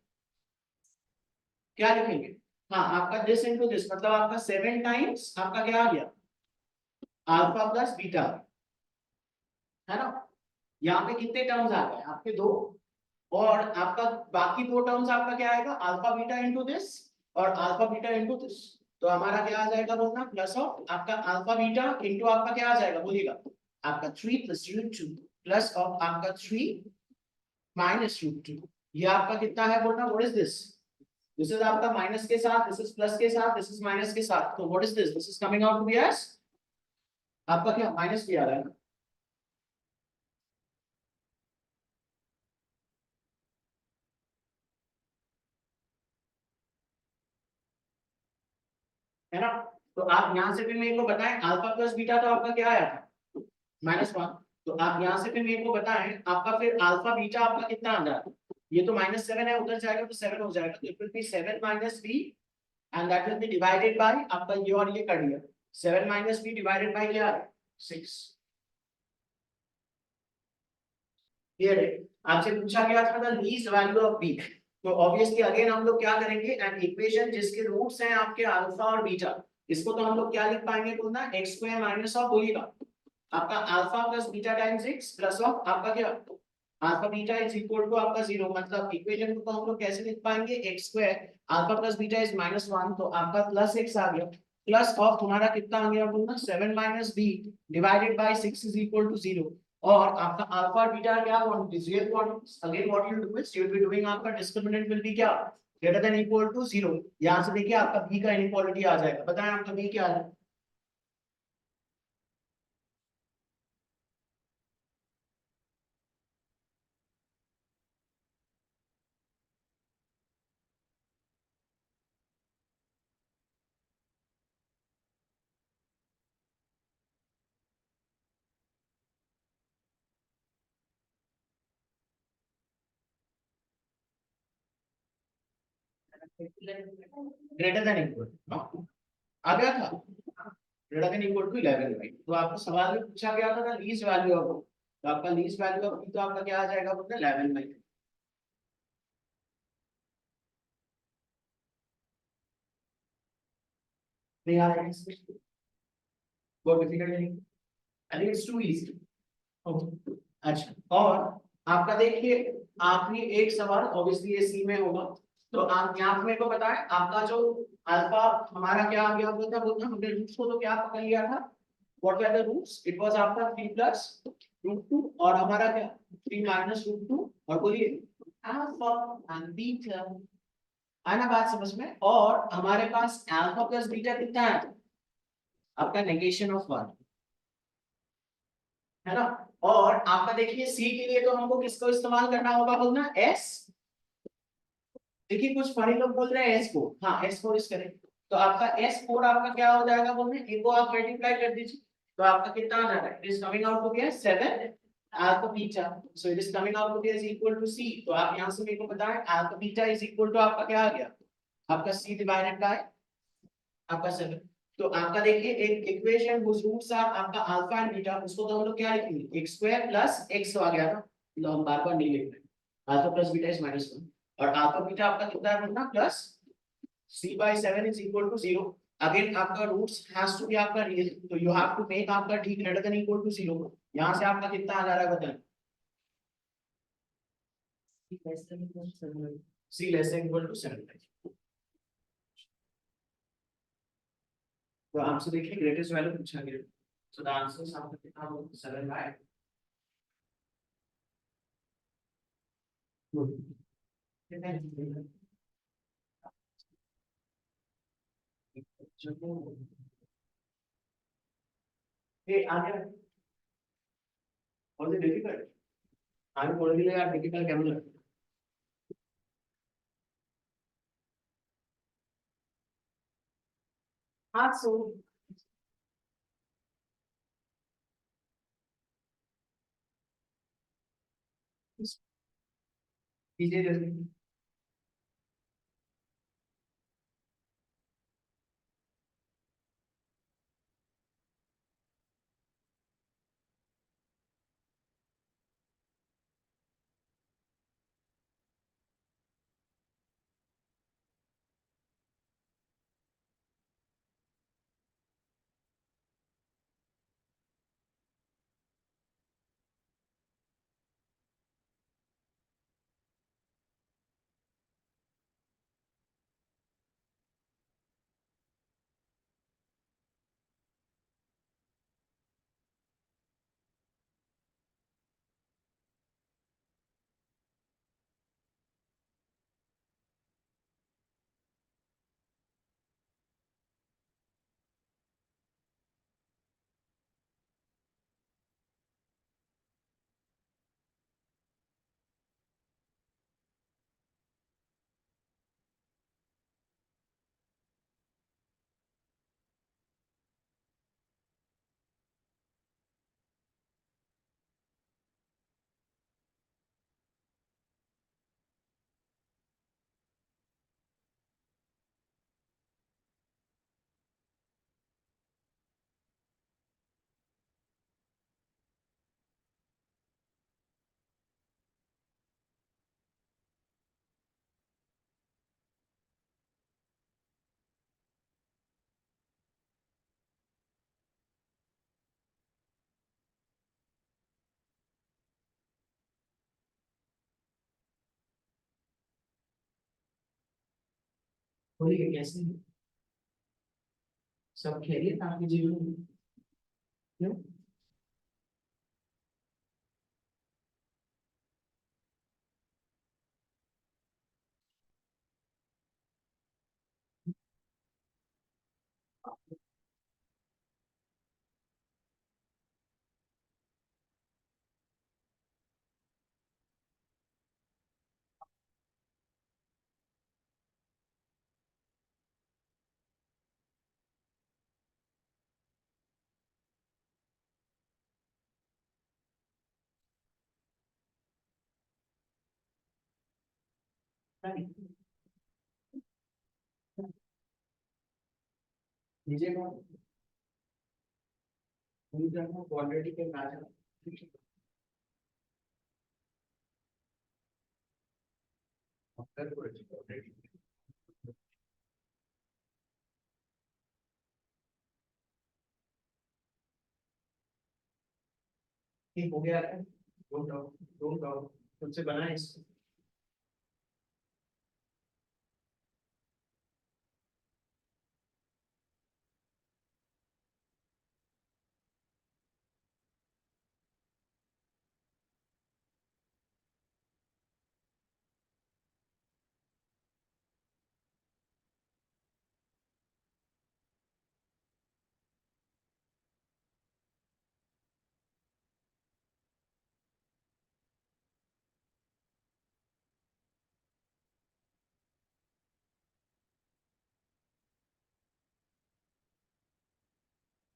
Speaker 1: क्या लिखेंगे। हाँ, आपका दिस इनटू दिस मतलब आपका 7 टाइम्स आपका क्या आ गया, अल्फा प्लस बीटा, है ना। यहाँ पे कितने टर्म्स आ गए आपके, दो। और आपका बाकी दो टर्म्स आपका क्या आएगा, अल्फा बीटा इनटू दिस और अल्फा बीटा इनटू दिस। तो हमारा क्या आ जाएगा बोलना, प्लस ऑफ आपका अल्फा बीटा इनटू आपका क्या आ जाएगा बोलिएगा, आपका 3 + √2 प्लस ऑफ आपका 3 - √2। ये आपका कितना है बोलना, what is this, this is आपका माइनस के साथ, दिस इज प्लस के साथ, दिस इज माइनस के साथ, तो what is this, this is coming out to be as आपका क्या माइनस भी आ रहा है ना? है ना। तो आप यहां से भी मेरे को बताएं अल्फा प्लस बीटा तो आपका क्या आया था, -1। तो आप यहां से भी मेरे को बताएं आपका फिर अल्फा बीटा आपका कितना आ जाएगा, ये तो -7 है, उधर जाएगा तो 7 हो जाएगा, तो it will B 7 - b and that will be divided by आपका ये और ये कर दिया, 7 - b डिवाइडेड बाय क्या, 6। क्लियर है। आपसे पूछा गया था the least value of b, तो ऑब्वियसली अगेन हम लोग क्या करेंगे, एन इक्वेशन जिसके रूट्स हैं आपके अल्फा और बीटा, इसको तो हम लोग क्या लिख पाएंगे बोलना, x² माइनस ऑफ बोलिएगा आपका alpha plus beta times x plus of आपका क्या, alpha beta is equal to आपका 0, मतलब इक्वेशन को तो हम लोग कैसे लिख पाएंगे, x² alpha plus beta is -1, तो आपका प्लस x आ गया, प्लस ऑफ तुम्हारा कितना आ गया बोलना, 7 - b divided by 6 is equal to 0। और आपका अल्फा और बीटा क्या quantities, real quantities. Again what you do is you will be doing आपका डिस्क्रिमिनेंट विल बी क्या, ग्रेटर देन इक्वल टू 0। यहां से देखिए आपका b का इनइक्वालिटी आ जाएगा, बताएं आपका b क्या है, ग्रेटर देन इक्वल आ गया था, greater than equal to 11, right. तो आपको सवाल में पूछा गया था ना लीस्ट वैल्यू ऑफ, तो आपका लीस्ट वैल्यू ऑफ तो आपका क्या आ जाएगा बोलते 11 में। नहीं आ रहा है इसमें, बहुत डिफिकल्ट नहीं, I think it's too easy. अच्छा, और आपका देखिए आखिरी एक सवाल, ऑब्वियसली ये सी में होगा, तो आप यहाँ पे मेरे को बताएं आपका जो अल्फा हमारा क्या आ गया होता था, बोलना हमने रूट्स को तो क्या पकड़ लिया था, what were the roots, it was आपका 3 प्लस रूट 2 और हमारा क्या 3 माइनस रूट 2, और बोलिए अल्फा एंड बीटा, आना बात समझ में, और हमारे पास अल्फा प्लस बीटा कितना है, आपका नेगेशन ऑफ 1 है ना। और आपका देखिए सी के लिए तो हमको किसको इस्तेमाल करना होगा, बोलना एस, देखिए कुछ फनी लोग बोल रहे हैं एस फोर, हाँ एस फोर इस करें, तो आपका एस फोर आपका क्या हो जाएगा, बोलने इनको आप मल्टीप्लाई कर दीजिए, तो आपका कितना आ जाएगा, it is coming out to be 7 alpha beta, so it is coming out to be is equal to c, तो आप यहां से मेरे को बताएं alpha beta is equal to आपका क्या आ गया, आपका सी डिवाइडेड बाय आपका 7, तो आपका देखिए एक इक्वेशन whose roots are आपका अल्फा एंड बीटा, उसको तो हम लोग क्या लिखेंगे x स्क्वायर प्लस x आ गया ना, तो हम बार बार नहीं लिख रहे, अल्फा प्लस बीटा इज -1 और अल्फा बीटा आपका कितना है बोलना plus c by 7 is equal to 0, again आपका रूट्स हैज टू बी आपका रियल, तो यू हैव टू मेक आपका t greater than equal to 0, यहां से आपका कितना आ जा रहा है बताएं, c less than equal to 7, तो आपसे देखिए ग्रेटेस्ट वैल्यू पूछा गया, सो द आंसर इज आपका कितना होगा 7 बाय ये आगे और ये डिफिकल्ट, आगे बोल दिया यार डिफिकल्ट कैमरा, हाँ सो कीजिए जल्दी, बोलिए कैसे हैं? सब खैरियत आपके जीवन में, क्यों लीजिएगा क्वाड्रेटिक के मैच है ठीक हो गया है, डोंट डाउट खुद से बनाए इसको।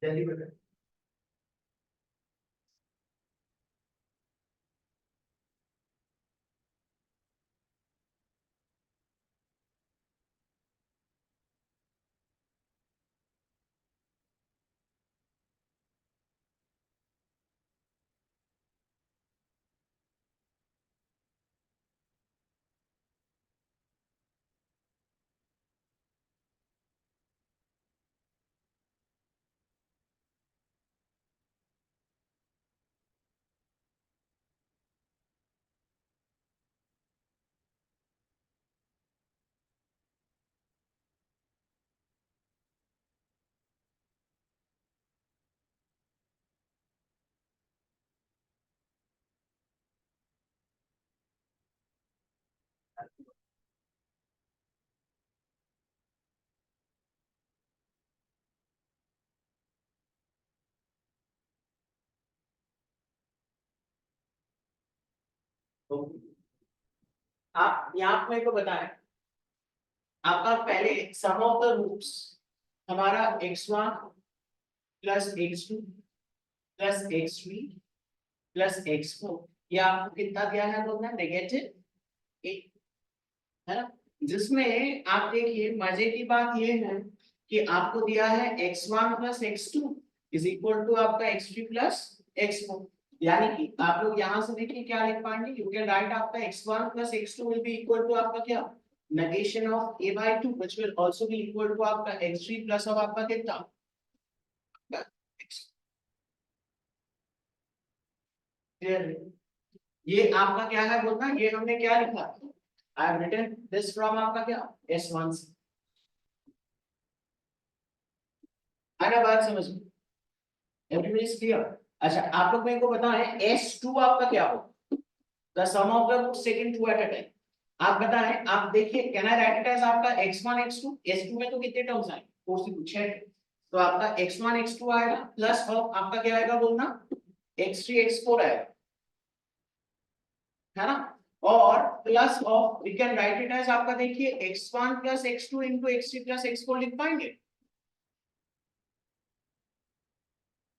Speaker 1: जल्दी बता। तो आप यहाँ मेरे को बताएं, आपका पहले सम ऑफ द रूट्स हमारा x1 plus x2 plus x3 plus x4, ये आपको कितना दिया है बोलना नेगेटिव 8, है ना। जिसमें आप देखिए मजे की बात ये है कि आपको दिया है x1 plus x2 is equal to आपका x3 प्लस x4, यानी कि आप लोग यहाँ से देखिए क्या लिख पाएंगे, यू कैन राइट आपका x1 plus x2 will be equal to आपका क्या negation of a by 2 which will also be equal to आपका x3 प्लस अब आपका कितना ये आपका क्या है बोलना, ये हमने क्या लिखा, I have written this from आपका क्या S1 से, है ना बात समझ में, everybody is clear। अच्छा आप लोग मेरे को बताएं S2 आपका क्या हो, the sum of the roots taken two at a time, आप बताएं, आप देखिए can I write it as आपका x1 x2, S2 में तो कितने टर्म्स आए 4 से पूछे, तो आपका x1 x2 आएगा प्लस ऑफ आपका क्या आएगा बोलना x3 x4 आएगा, है ना, और plus of we can write it as आपका देखिए x1 plus x2 into x3 plus x4 लिख पाएंगे,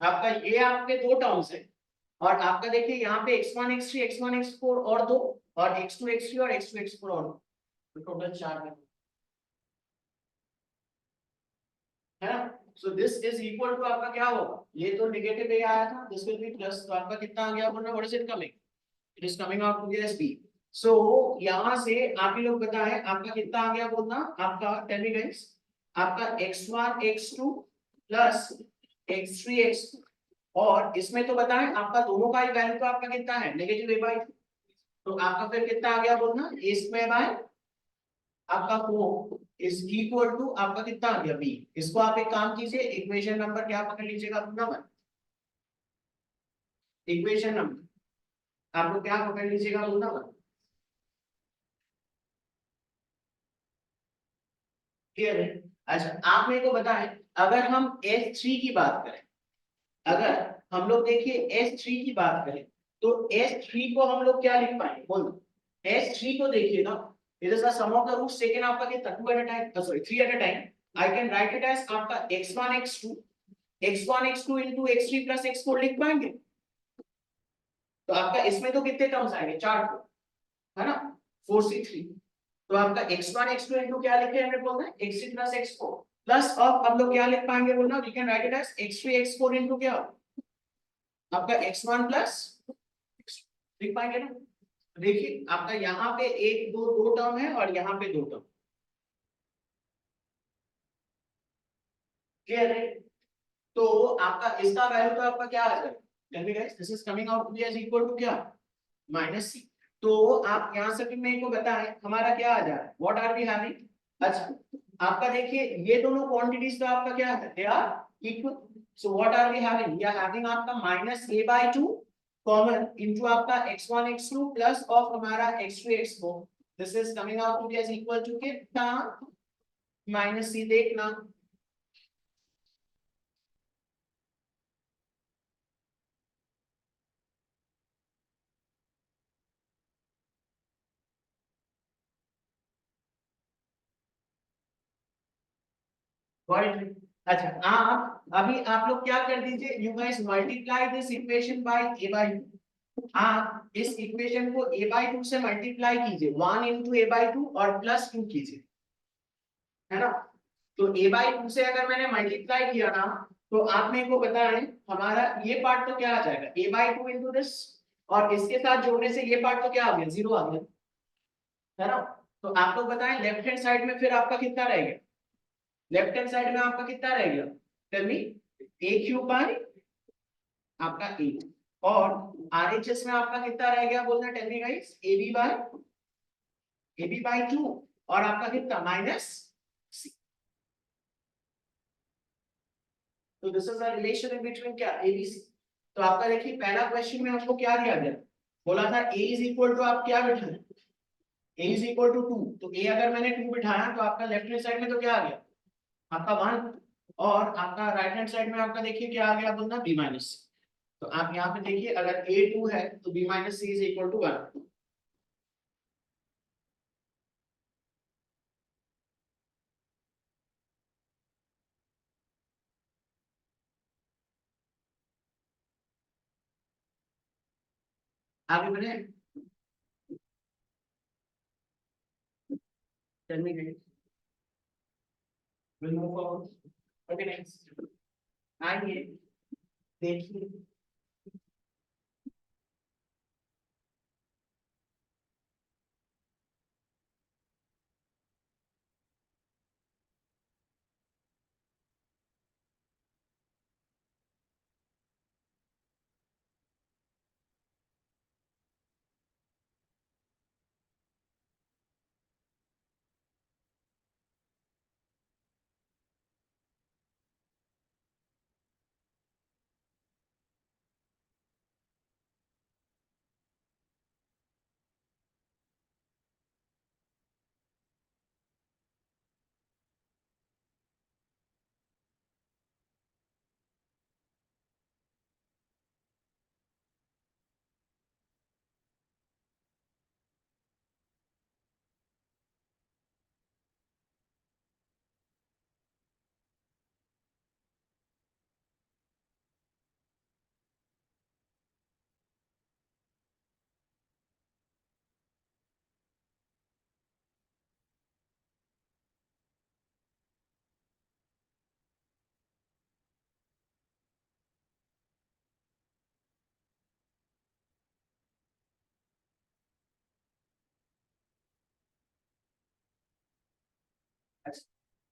Speaker 1: आपका ये आपके दो टर्म्स है, और आपका देखिए यहाँ पे x1 x3 x1 x4 और दो, और x2 x3 और x2 x4 और दो, तो टोटल 4 है ना। So this is equal to आपका क्या होगा, ये तो नेगेटिव ए आया था, दिस विल बी प्लस, तो आपका कितना आ गया बोलना, what is it coming, it is coming out to be s b. सो यहां से आप ही लोग बताएं आपका कितना आ गया बोलना, आपका टेल मी गाइस, आपका x1 x2 plus x3 x4, और इसमें तो बताएं आपका दोनों का ही वैल्यू तो आपका कितना है नेगेटिव ए बाई, तो आपका फिर कितना आ गया बोलना ए स्क्वायर बाय आपका 4 इज इक्वल टू आपका कितना आ गया बी। इसको आप एक काम कीजिए, इक्वेशन नंबर क्या पकड़ लीजिएगा अपना, इक्वेशन नंबर आप लोग क्या पकड़ लीजिएगा अपना, क्लियर है। अच्छा आप मेरे को बताएं, अगर हम S3 की बात करें, अगर हम लोग देखिए S3 की बात करें, तो S3 को हम लोग क्या लिख पाएंगे बोलो, S3 को देखिए ना, it is the sum of the roots taken आपका कितना 2 at a time, sorry 3 at a time, I can write it as आपका x1 x2 x1 x2 into x3 plus x4 लिख पाएंगे, तो आपका इसमें तो कितने टर्म्स आएंगे 4, है ना 4 से 3, तो आपका x1 x2 into क्या लिखे हमने बोलना है x3 plus x4 प्लस अब हम लोग क्या लिख पाएंगे बोलना, we can write it as x3 x4 into क्या आपका x1 plus लिख पाएंगे ना। देखिए आपका यहाँ पे एक दो दो टर्म है और यहाँ पे दो टर्म, क्लियर है। तो आपका इसका वैल्यू तो आपका क्या आ जाएगा, tell me guys, this is coming out to be as equal to क्या, माइनस सी। तो आप यहाँ से भी मेरे को बताएं हमारा क्या आ जा रहा है, व्हाट आर वी हैविंग। अच्छा आपका देखिए ये दोनों क्वांटिटीज तो आपका क्या है, they are equal. So what are we having, we are having आपका minus a by 2 common into आपका x1 x2 प्लस ऑफ हमारा x3 x4, this is coming out to be as equal to कितना, minus c. देखना Got अच्छा आप अभी आप लोग क्या कर दीजिए, you guys multiply this equation by a by 2। आप इस इक्वेशन को a by 2 से मल्टीप्लाई कीजिए, 1 into a by 2 और प्लस 2 कीजिए, है ना। तो a by 2 से अगर मैंने मल्टीप्लाई किया ना, तो आप मेरे को बताएं हमारा ये पार्ट तो क्या आ जाएगा, a by 2 into this, और इसके साथ जोड़ने से ये पार्ट तो क्या आ गया, 0 आ गया, है ना। तो आप लोग बताएं लेफ्ट हैंड साइड में फिर आपका कितना रहेगा, लेफ्ट हैंड साइड में आपका कितना रहेगा, tell me, a cube by आपका 8 और आरएचएस में आपका कितना रह गया बोलना, tell me guys, ab by 2 और आपका कितना माइनस c। तो this is a relation in between क्या, abc। तो आपका देखिए पहला क्वेश्चन में हमको क्या दिया गया, बोला था a इज इक्वल टू, आप क्या बिठाएं, a इज इक्वल टू 2, तो a अगर मैंने 2 बिठाया तो आपका लेफ्ट हैंड साइड में तो क्या आ गया, आपका 1, और आपका राइट हैंड साइड में आपका देखिए क्या आ गया बोलना, b माइनस। तो आप यहाँ पे देखिए अगर a 2 है तो b minus c is equal to 1। आगे बढ़े, tell me guys, will move forward. Okay next, आइए देखिए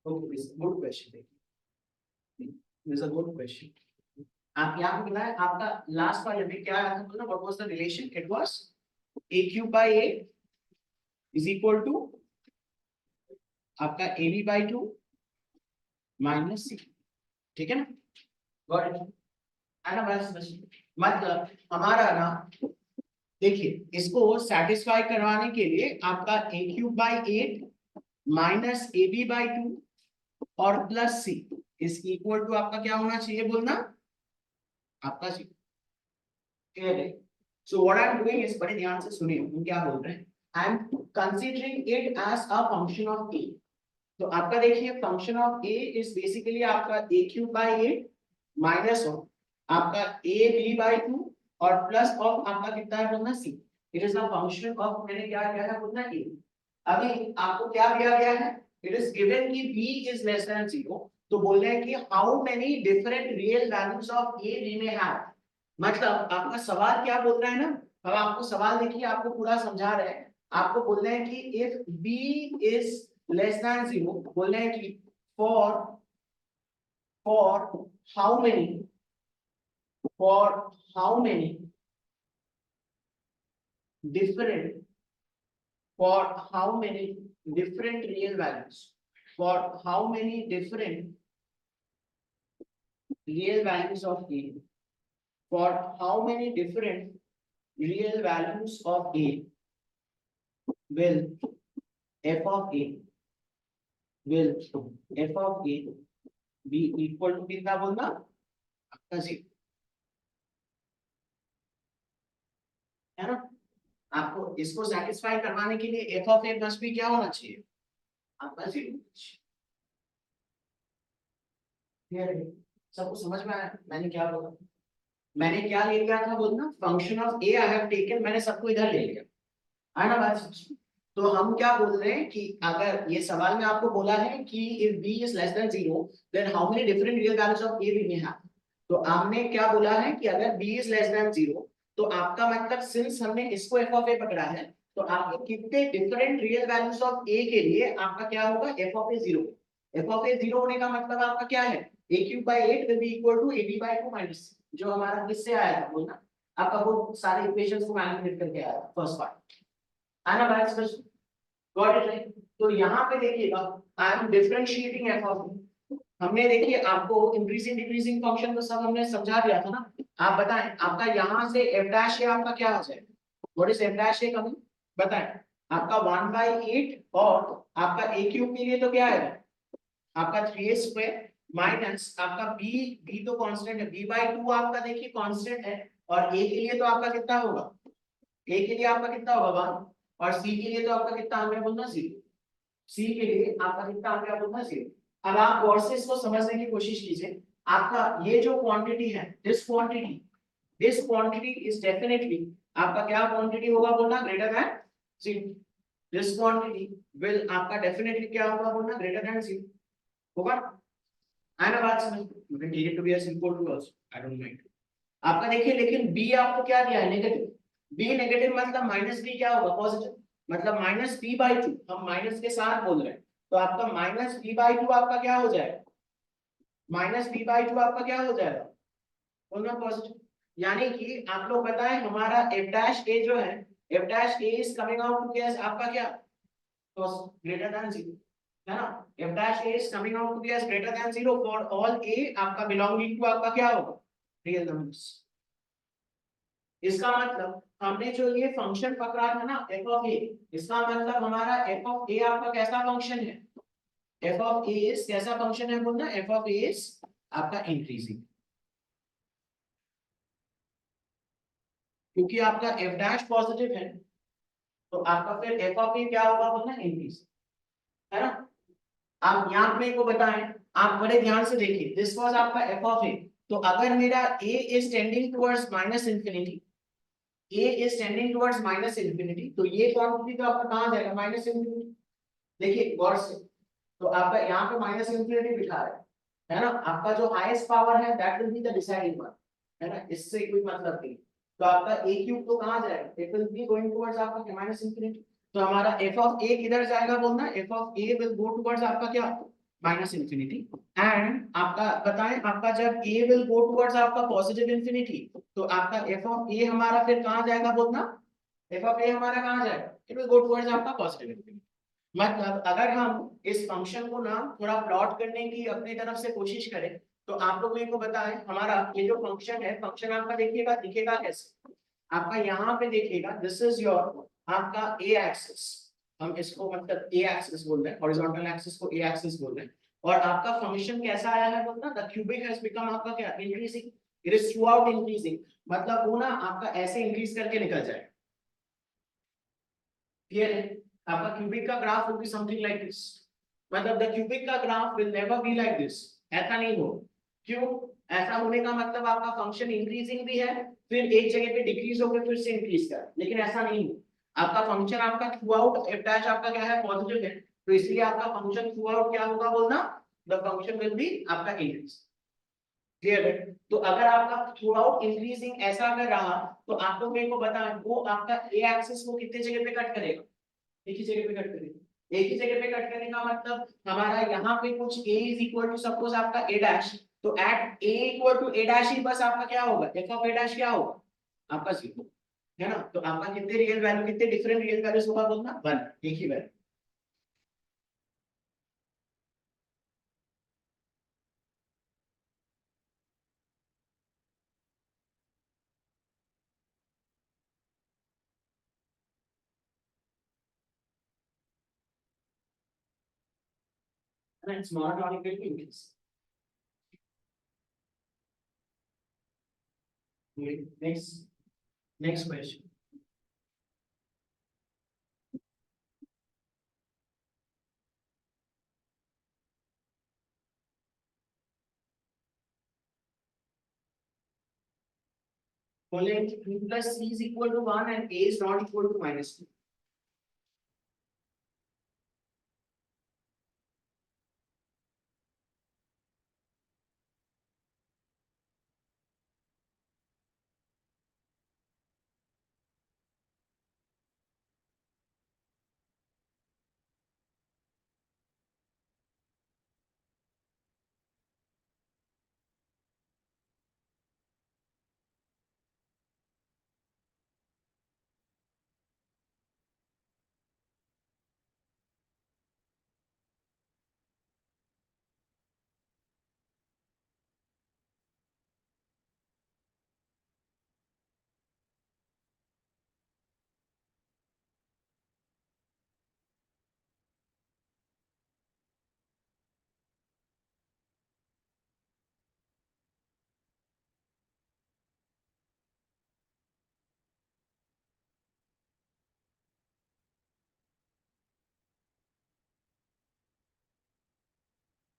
Speaker 1: ओके, गुड क्वेश्चन, देखिए this is a good question. आप यहाँ पे मिला है आपका लास्ट वाले में क्या आया था बोलना, what was the relation, it was a cube by 8 is equal to आपका ab बाय 2 माइनस c, ठीक है ना, गॉट इट, है ना। बस मतलब हमारा ना देखिए इसको सेटिस्फाई करवाने के लिए आपका a cube by 8 minus ab by 2 और plus c is equal to आपका क्या होना चाहिए बोलना, आपका c, क्लियर है। So what I am doing is, बड़े ध्यान से सुनिए हम क्या बोल रहे हैं, I am considering it as a function of a। तो आपका देखिए function of a is basically आपका a cube by 8 minus of आपका a b बाय 2 और प्लस ऑफ आपका कितना है बोलना c, it is the function of, मैंने क्या किया है बोलना a। अभी आपको क्या दिया गया है, इट इज गिवन कि b इज लेस देन 0, तो बोल रहे हैं कि how many different real values of a we may have। मतलब आपका सवाल क्या बोल रहा है ना, अब आपको सवाल देखिए आपको पूरा समझा रहे हैं, आपको बोल रहे हैं कि if b is less than 0, बोल रहे हैं कि for how many for how many different for how many different real values, for how many different real values of a, for how many different real values of a will f of a will f of a be equal to कितना बोलना आपका zero, है ना। आपको इसको satisfy करवाने के लिए f of a मस्ट भी क्या होना चाहिए आपका zero। सबको समझ में आया मैंने क्या बोला, मैंने क्या ले लिया था बोलना function of A I have taken, मैंने सबको इधर ले लिया, है ना बात। तो हम क्या बोल रहे हैं कि अगर ये सवाल में आपको बोला है कि if b is less than 0 then how many different real values of a we may have, तो आपने क्या बोला है कि अगर बी इज लेस देन 0 तो आपका मतलब सिंस हमने इसको एफ ऑफ ए पकड़ा है तो आपके कितने different real values of a के लिए आपका क्या होगा f of a 0। F of a 0 होने का मतलब आपका क्या है a cube by 8 will be equal to ab by 2 minus जो हमारा किससे आया था बोलना आपका वो सारे इक्वेशंस को मैनिपुलेट करके आया फर्स्ट पार्ट, है ना बात समझ गॉट इट राइट। तो यहाँ पे देखिएगा I am differentiating F of, हमने देखिए आपको इंक्रीजिंग डिक्रीजिंग फंक्शन तो सब हमने समझा दिया था ना। आप बताएं आपका यहाँ से एफ डैश ए आपका क्या हो जाएगा, what is F dash A coming बताएं आपका 1/8 और आपका ए क्यूब के लिए तो क्या है आपका 3a स्क्वायर माइनस आपका b तो कांस्टेंट है b/2 आपका देखिए कांस्टेंट है और a के लिए तो आपका कितना होगा a के लिए आपका कितना होगा 1 और c के लिए तो आपका कितना आ गया बोलना 0, c के लिए आपका कितना आ गया बोलना 0। अब आप गौर से इसको समझने की कोशिश कीजिए आपका ये जो क्वांटिटी है दिस क्वांटिटी इज डेफिनेटली आपका क्या क्वांटिटी होगा बोलना greater than 0, this quantity will आपका डेफिनेटली क्या होगा बोलना ग्रेटर देन 0 होगा, है ना बात समझ। You can take it to be as simple to also I don't mind. आपका देखिए लेकिन b आपको क्या दिया है नेगेटिव, b नेगेटिव मतलब माइनस b क्या होगा पॉजिटिव, मतलब माइनस b/2 हम माइनस के साथ बोल रहे हैं तो आपका माइनस b/2 आपका क्या हो जाएगा माइनस b/2 आपका क्या हो जाएगा बोलना पॉजिटिव, यानी कि आप लोग बताएं हमारा f डैश a जो है f dash a is coming out to as आपका क्या तो ग्रेटर देन 0, है ना। f dash a is coming out to be as greater than 0 for all a आपका belonging to आपका क्या होगा रियल नंबर्स। इसका मतलब हमने जो ये फंक्शन पकड़ा था ना f of a, इसका मतलब हमारा f of a आपका कैसा फंक्शन है f of a is कैसा फंक्शन है बोलना f of a is आपका इंक्रीजिंग, क्योंकि आपका f dash पॉजिटिव है तो आपका फिर f of a क्या होगा बोलना इंक्रीज, है ना। आप यहाँ पे को बताएं आप बड़े ध्यान से देखिए दिस वाज आपका f ऑफ a, तो अगर मेरा a is tending towards minus infinity a is tending towards minus infinity तो ये क्वांटिटी तो आपका कहां जाएगा माइनस इंफिनिटी, देखिए गौर से तो आपका यहाँ पे माइनस इंफिनिटी लिखा है ना, आपका जो हाईएस्ट पावर है that will be the deciding one, है ना, इससे कोई मतलब नहीं। तो आपका a क्यूब तो कहां जाएगा it will be going towards आपका माइनस इंफिनिटी, तो हमारा f ऑफ a किधर जाएगा बोलना f of a will go towards आपका क्या माइनस इंफिनिटी, एंड आपका बताएं आपका जब a विल गो टुवर्ड्स आपका पॉजिटिव इंफिनिटी तो आपका f ऑफ a हमारा फिर कहां जाएगा बोलना f ऑफ a हमारा कहां जाएगा इट विल गो टुवर्ड्स आपका पॉजिटिव इंफिनिटी। मतलब अगर हम इस फंक्शन को ना थोड़ा प्लॉट करने की अपनी तरफ से कोशिश करें तो आप लोगों को बताएं हमारा ये जो फंक्शन है फंक्शन आपका देखिएगा दिखेगा कैसे आपका यहाँ पे देखिएगा दिस इज योर आपका a एक्सिस, हम इसको मतलब a एक्सिस बोल रहे हैं हॉरिजॉन्टल एक्सिस को a एक्सिस बोल रहे हैं और आपका फंक्शन कैसा आया है बोलना द क्यूबिक हैज बिकम आपका क्या increasing, it is through out increasing, मतलब वो ना आपका ऐसे इंक्रीज करके निकल जाए, क्लियर है। आपका क्यूबिक का graph will be something like this, मतलब द क्यूबिक का graph will never be like this, ऐसा नहीं हो, क्यों ऐसा होने का मतलब आपका फंक्शन इंक्रीजिंग भी है फिर एक जगह पे डिक्रीज होकर फिर से इंक्रीज कर, लेकिन ऐसा नहीं हो आपका फंक्शन आपका थ्रू आउट एफ डैश आपका क्या है पॉजिटिव है तो इसलिए आपका फंक्शन थ्रू आउट क्या होगा बोलना द फंक्शन विल बी आपका इंक्रीज, क्लियर है। तो अगर आपका थ्रू आउट इंक्रीजिंग ऐसा अगर रहा तो आप लोग मेरे को बताएं वो आपका ए एक्सिस को कितने जगह पे कट करेगा एक ही जगह पे कट करेगा, एक ही जगह पे कट करने का मतलब हमारा यहाँ पे कुछ a is equal to suppose आपका a डैश तो at a equal to a dash ही बस आपका क्या होगा, एफ ऑफ ए डैश क्या होगा आपका 0 है ना। तो आपका कितने रियल वैल्यू, कितने डिफरेंट रियल वैल्यूज होगा बोलना, 1, एक ही value. It's monotonic means. Next question. B plus C is equal to 1 and A is not equal to -2.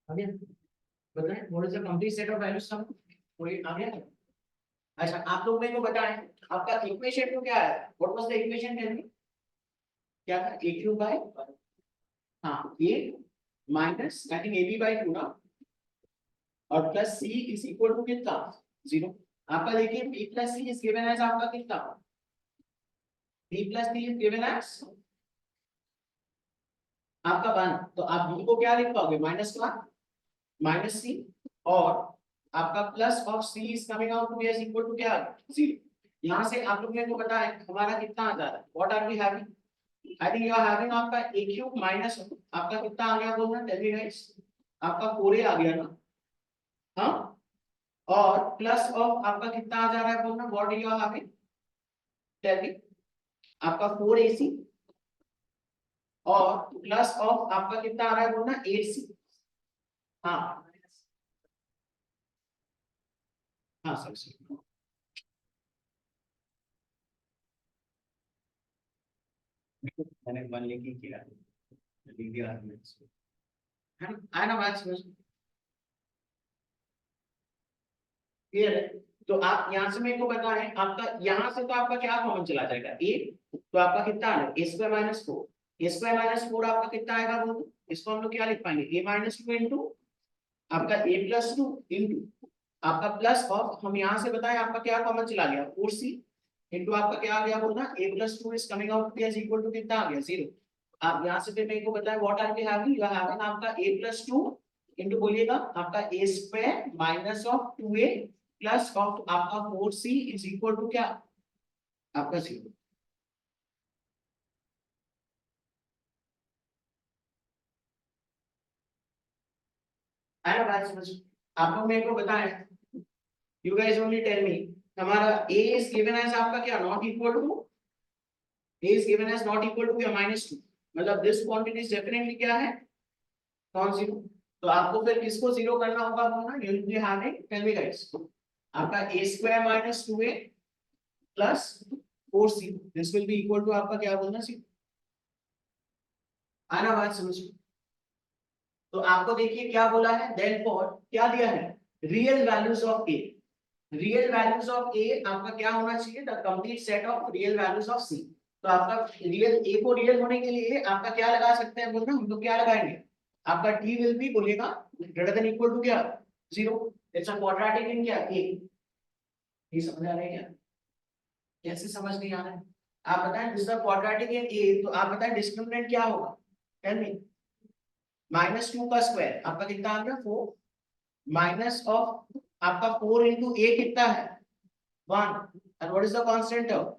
Speaker 1: अभी बताएं what is the complete set of values सम, कोई आ गया। अच्छा आप लोग मेरे को बताएं आपका इक्वेशन तो क्या है, what was the equation, tell me क्या था, a क्यूब बाय, हां a minus I think ab by 2 ना, और plus c is equal to कितना 0। आपका देखिए b plus c is given as आपका कितना, b plus c is given as आपका 1, तो आप b को क्या लिख पाओगे -1 माइनस सी, और आपका plus of c is coming out to be is equal to क्या 0। यहां से आप लोग मेरे को पता है हमारा कितना आ जा रहा है, what are we having, I think you are having आपका a क्यूब माइनस आपका कितना आ गया बोलना, टेल मी गाइस, आपका 4a आ गया ना, हाँ, और प्लस ऑफ आपका कितना आ जा रहा है बोलना, what you are having, tell me, आपका 4ac, और प्लस ऑफ आपका कितना आ रहा है बोलना 8c, हाँ हाँ सर मैंने 1 लिख के किया लिख दिया है ना, आया ना बात समझ, क्लियर है। तो आप यहाँ से मेरे को बताएं आपका यहाँ से तो आपका क्या कॉमन चला जाएगा ए, तो आपका कितना आ रहा है a square minus 4, a square minus 4 आपका कितना आएगा बोलो, इसको हम लोग क्या लिख पाएंगे a माइनस 2 इंटू आपका a प्लस 2 इंटू आपका प्लस ऑफ, हम यहाँ से बताएं आपका क्या कॉमन चला गया 4c इंटू आपका क्या आ गया बोलना a plus 2 is coming out is equal to कितना आ गया 0। आप यहाँ से फिर मेरे को बताएं what are we having, you are having आपका a प्लस 2 इंटू बोलिएगा आपका a square minus of 2a plus of आपका 4c इज इक्वल टू क्या आपका 0। आया बात समझ, आप लोग मेरे को बताएं, you guys only tell me, हमारा a इज गिवन एज आपका क्या not equal to, a is given as not equal to क्या -2, मतलब दिस क्वांटिटी डेफिनेटली क्या है नॉन जीरो। तो आपको फिर किसको जीरो करना होगा बोलना, you will be having, tell me guys, आपका a square minus 2a plus 4c this will be equal to आपका क्या बोलना सी, आना बात समझ। तो आपको देखिए क्या बोला है, देयरफॉर क्या दिया है, real values of a, real values of a आपका क्या होना चाहिए, the complete set of real values of c। तो आपका रियल a को रियल होने के लिए आपका क्या लगा सकते हैं बोलना, हम लोग क्या लगाएंगे, आपका t विल बी बोलेगा ग्रेटर देन इक्वल टू क्या 0, इट्स अ क्वाड्रेटिक इन क्या a, ये समझ आ रहा है क्या, कैसे समझ नहीं आ रहा है आप बताएं, this is the quadratic in a, तो आप बताएं डिस्क्रिमिनेंट क्या होगा, टेल मी, -2 का स्क्वायर आपका कितना आ गया 4, माइनस ऑफ आपका 4 इंटू ए कितना है 1 and what is the constant term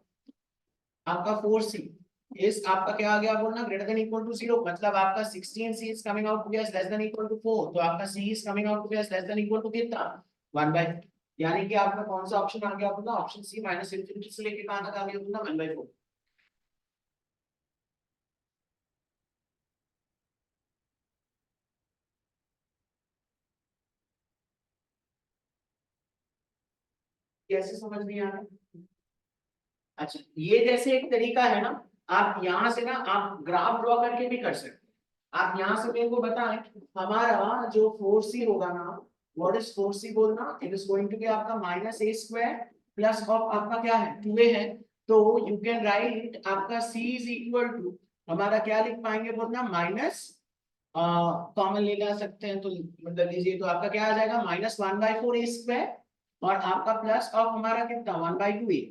Speaker 1: आपका 4c इस आपका क्या आ गया बोलना ग्रेटर देन इक्वल टू 0 मतलब आपका 16c is coming out to be less than equal to 4 तो आपका c is coming out to be less than equal to कितना 1/4 यानी कि आपका कौन सा ऑप्शन आ गया बोलना ऑप्शन सी माइनस इंफिनिटी से लेके कहां तक आ गया बोलना 1/4 कैसे समझ नहीं आ रहा अच्छा ये जैसे एक तरीका है ना आप यहां से ना आप ग्राफ ड्रॉ करके भी कर सकते हैं आप यहां से मेरे को बताएं हमारा जो 4c होगा ना व्हाट इज 4c बोलना it is going to be आपका minus a square plus of आपका क्या है 2a है तो यू कैन राइट आपका c इज इक्वल टू हमारा क्या लिख पाएंगे बोलना माइनस कॉमन ले ला सकते हैं तो मतलब लीजिए तो आपका क्या आ जाएगा माइनस 1/4 ए स्क्वायर और आपका प्लस ऑफ हमारा कितना 1/2 ए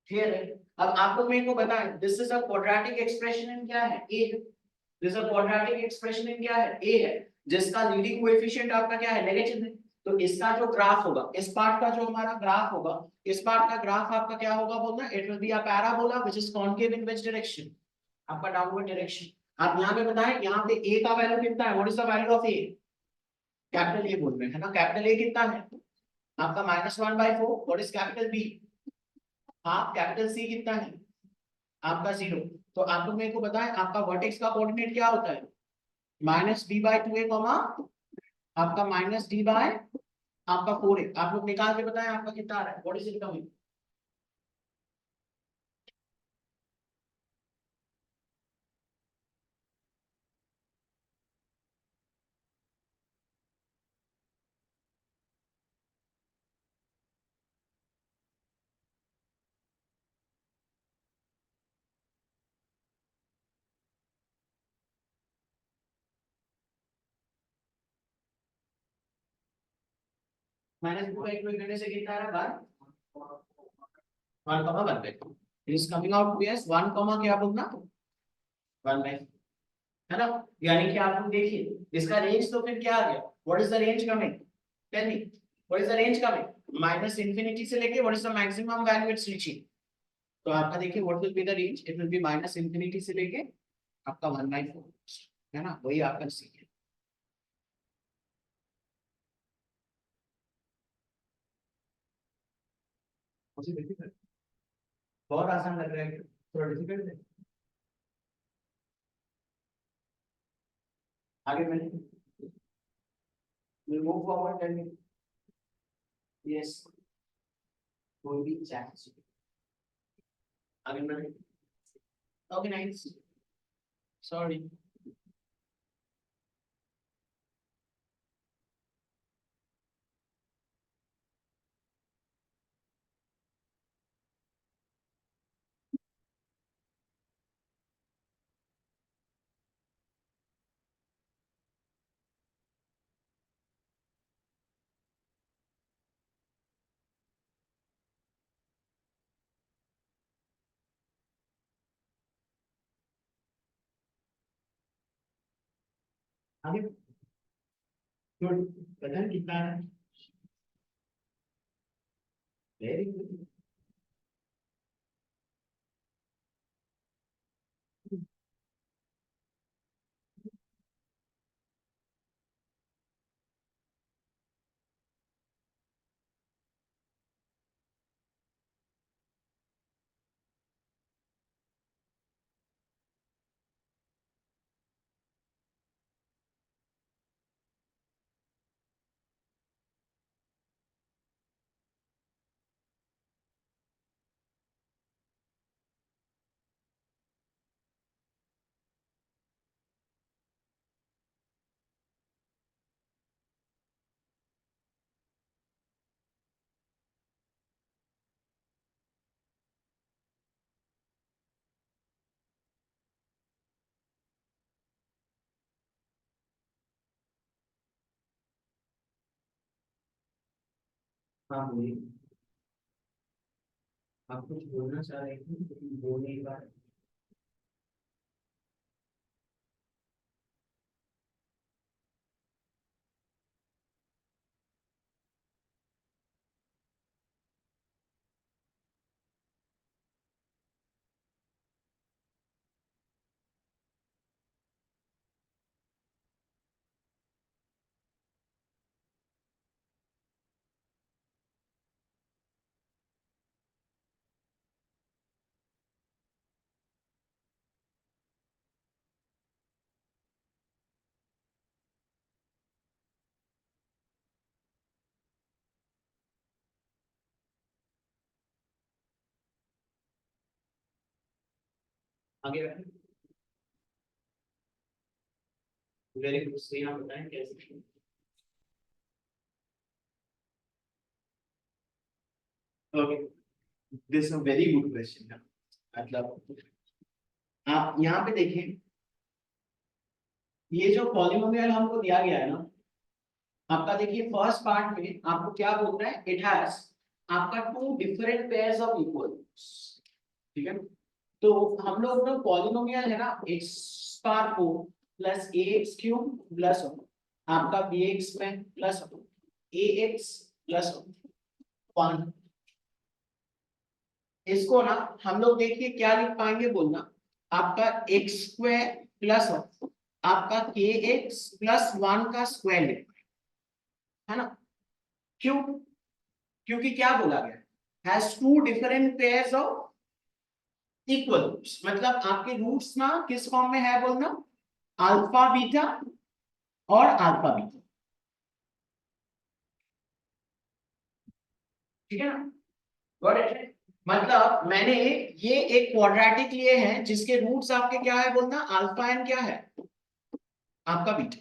Speaker 1: क्लियर है अब आप लोग मेरे को बताएं this is a quadratic expression in क्या है a this a quadratic expression in क्या है a है जिसका लीडिंग कोएफिशिएंट आपका क्या है नेगेटिव है तो इसका जो ग्राफ होगा इस पार्ट का जो हमारा ग्राफ होगा इस पार्ट का ग्राफ आपका क्या होगा बोलना it will be a parabola which is concave in which direction आपका डाउनवर्ड डायरेक्शन आप यहां पे बताएं यहां पे a का वैल्यू कितना है what is the value of a capital A बोल रहे हैं है ना कैपिटल ए कितना है आपका -1/4 व्हाट इज कैपिटल बी आप कैपिटल सी कितना है आपका 0 तो आप लोग मेरे को बताएं आपका वर्टेक्स का कोऑर्डिनेट क्या होता है -b/2a कॉमा आपका -d बाय आपका 4a आप लोग निकाल के बताएं आपका कितना आ रहा है व्हाट इज इट कमिंग -2/2 करने से कितना आ रहा है 1/1 it is coming out to as 1, क्या बोलना 1/, है ना यानी कि आप लोग देखिए इसका रेंज तो फिर क्या आ गया what is the range coming tell me what is the range coming minus infinity से लेके what is the maximum value it's reaching तो आपका देखिए what will be the range it will be minus infinity से लेके आपका 1/4 है ना वही आपका सी है मुझे डिफिकल्ट बहुत आसान लग रहा है थोड़ा डिफिकल्ट है आगे मैंने will move forward tell me yes कोई भी चैट आगे मैंने ओके नाइस सॉरी आगे गुड वजन कितना है वेरी गुड हाँ बोलिए आप कुछ बोलना चाह रहे थे लेकिन बोल नहीं पा रहे आगे रखें। वेरी गुड, यहाँ बताएं कैसे। Okay, this is a very good question. मतलब आप यहाँ पे देखिए, ये जो पॉलिनोमियल हमको दिया गया है ना, आपका देखिए फर्स्ट पार्ट में आपको क्या बोल रहा है, इट हैज आपका two different pairs of equals, ठीक है। तो हम लोग जो पॉलिनोमियल है ना, x power 4 plus a x cube plus आपका बी एक्स में प्लस ए एक्स प्लस 1, इसको ना हम लोग देखिए क्या लिख पाएंगे बोलना, आपका एक्स स्क्वायर प्लस आपका के एक्स प्लस 1 का स्क्वायर लिख, है ना। क्यों? क्योंकि क्या बोला गया, has two different pairs of equal roots, मतलब आपके रूट्स ना किस फॉर्म में है बोलना, अल्फा बीटा और अल्फा बीटा, ठीक है ना। Got it. मतलब मैंने ये एक क्वाड्रेटिक लिए हैं जिसके रूट्स आपके क्या है बोलना, अल्फा एंड क्या है आपका बीटा,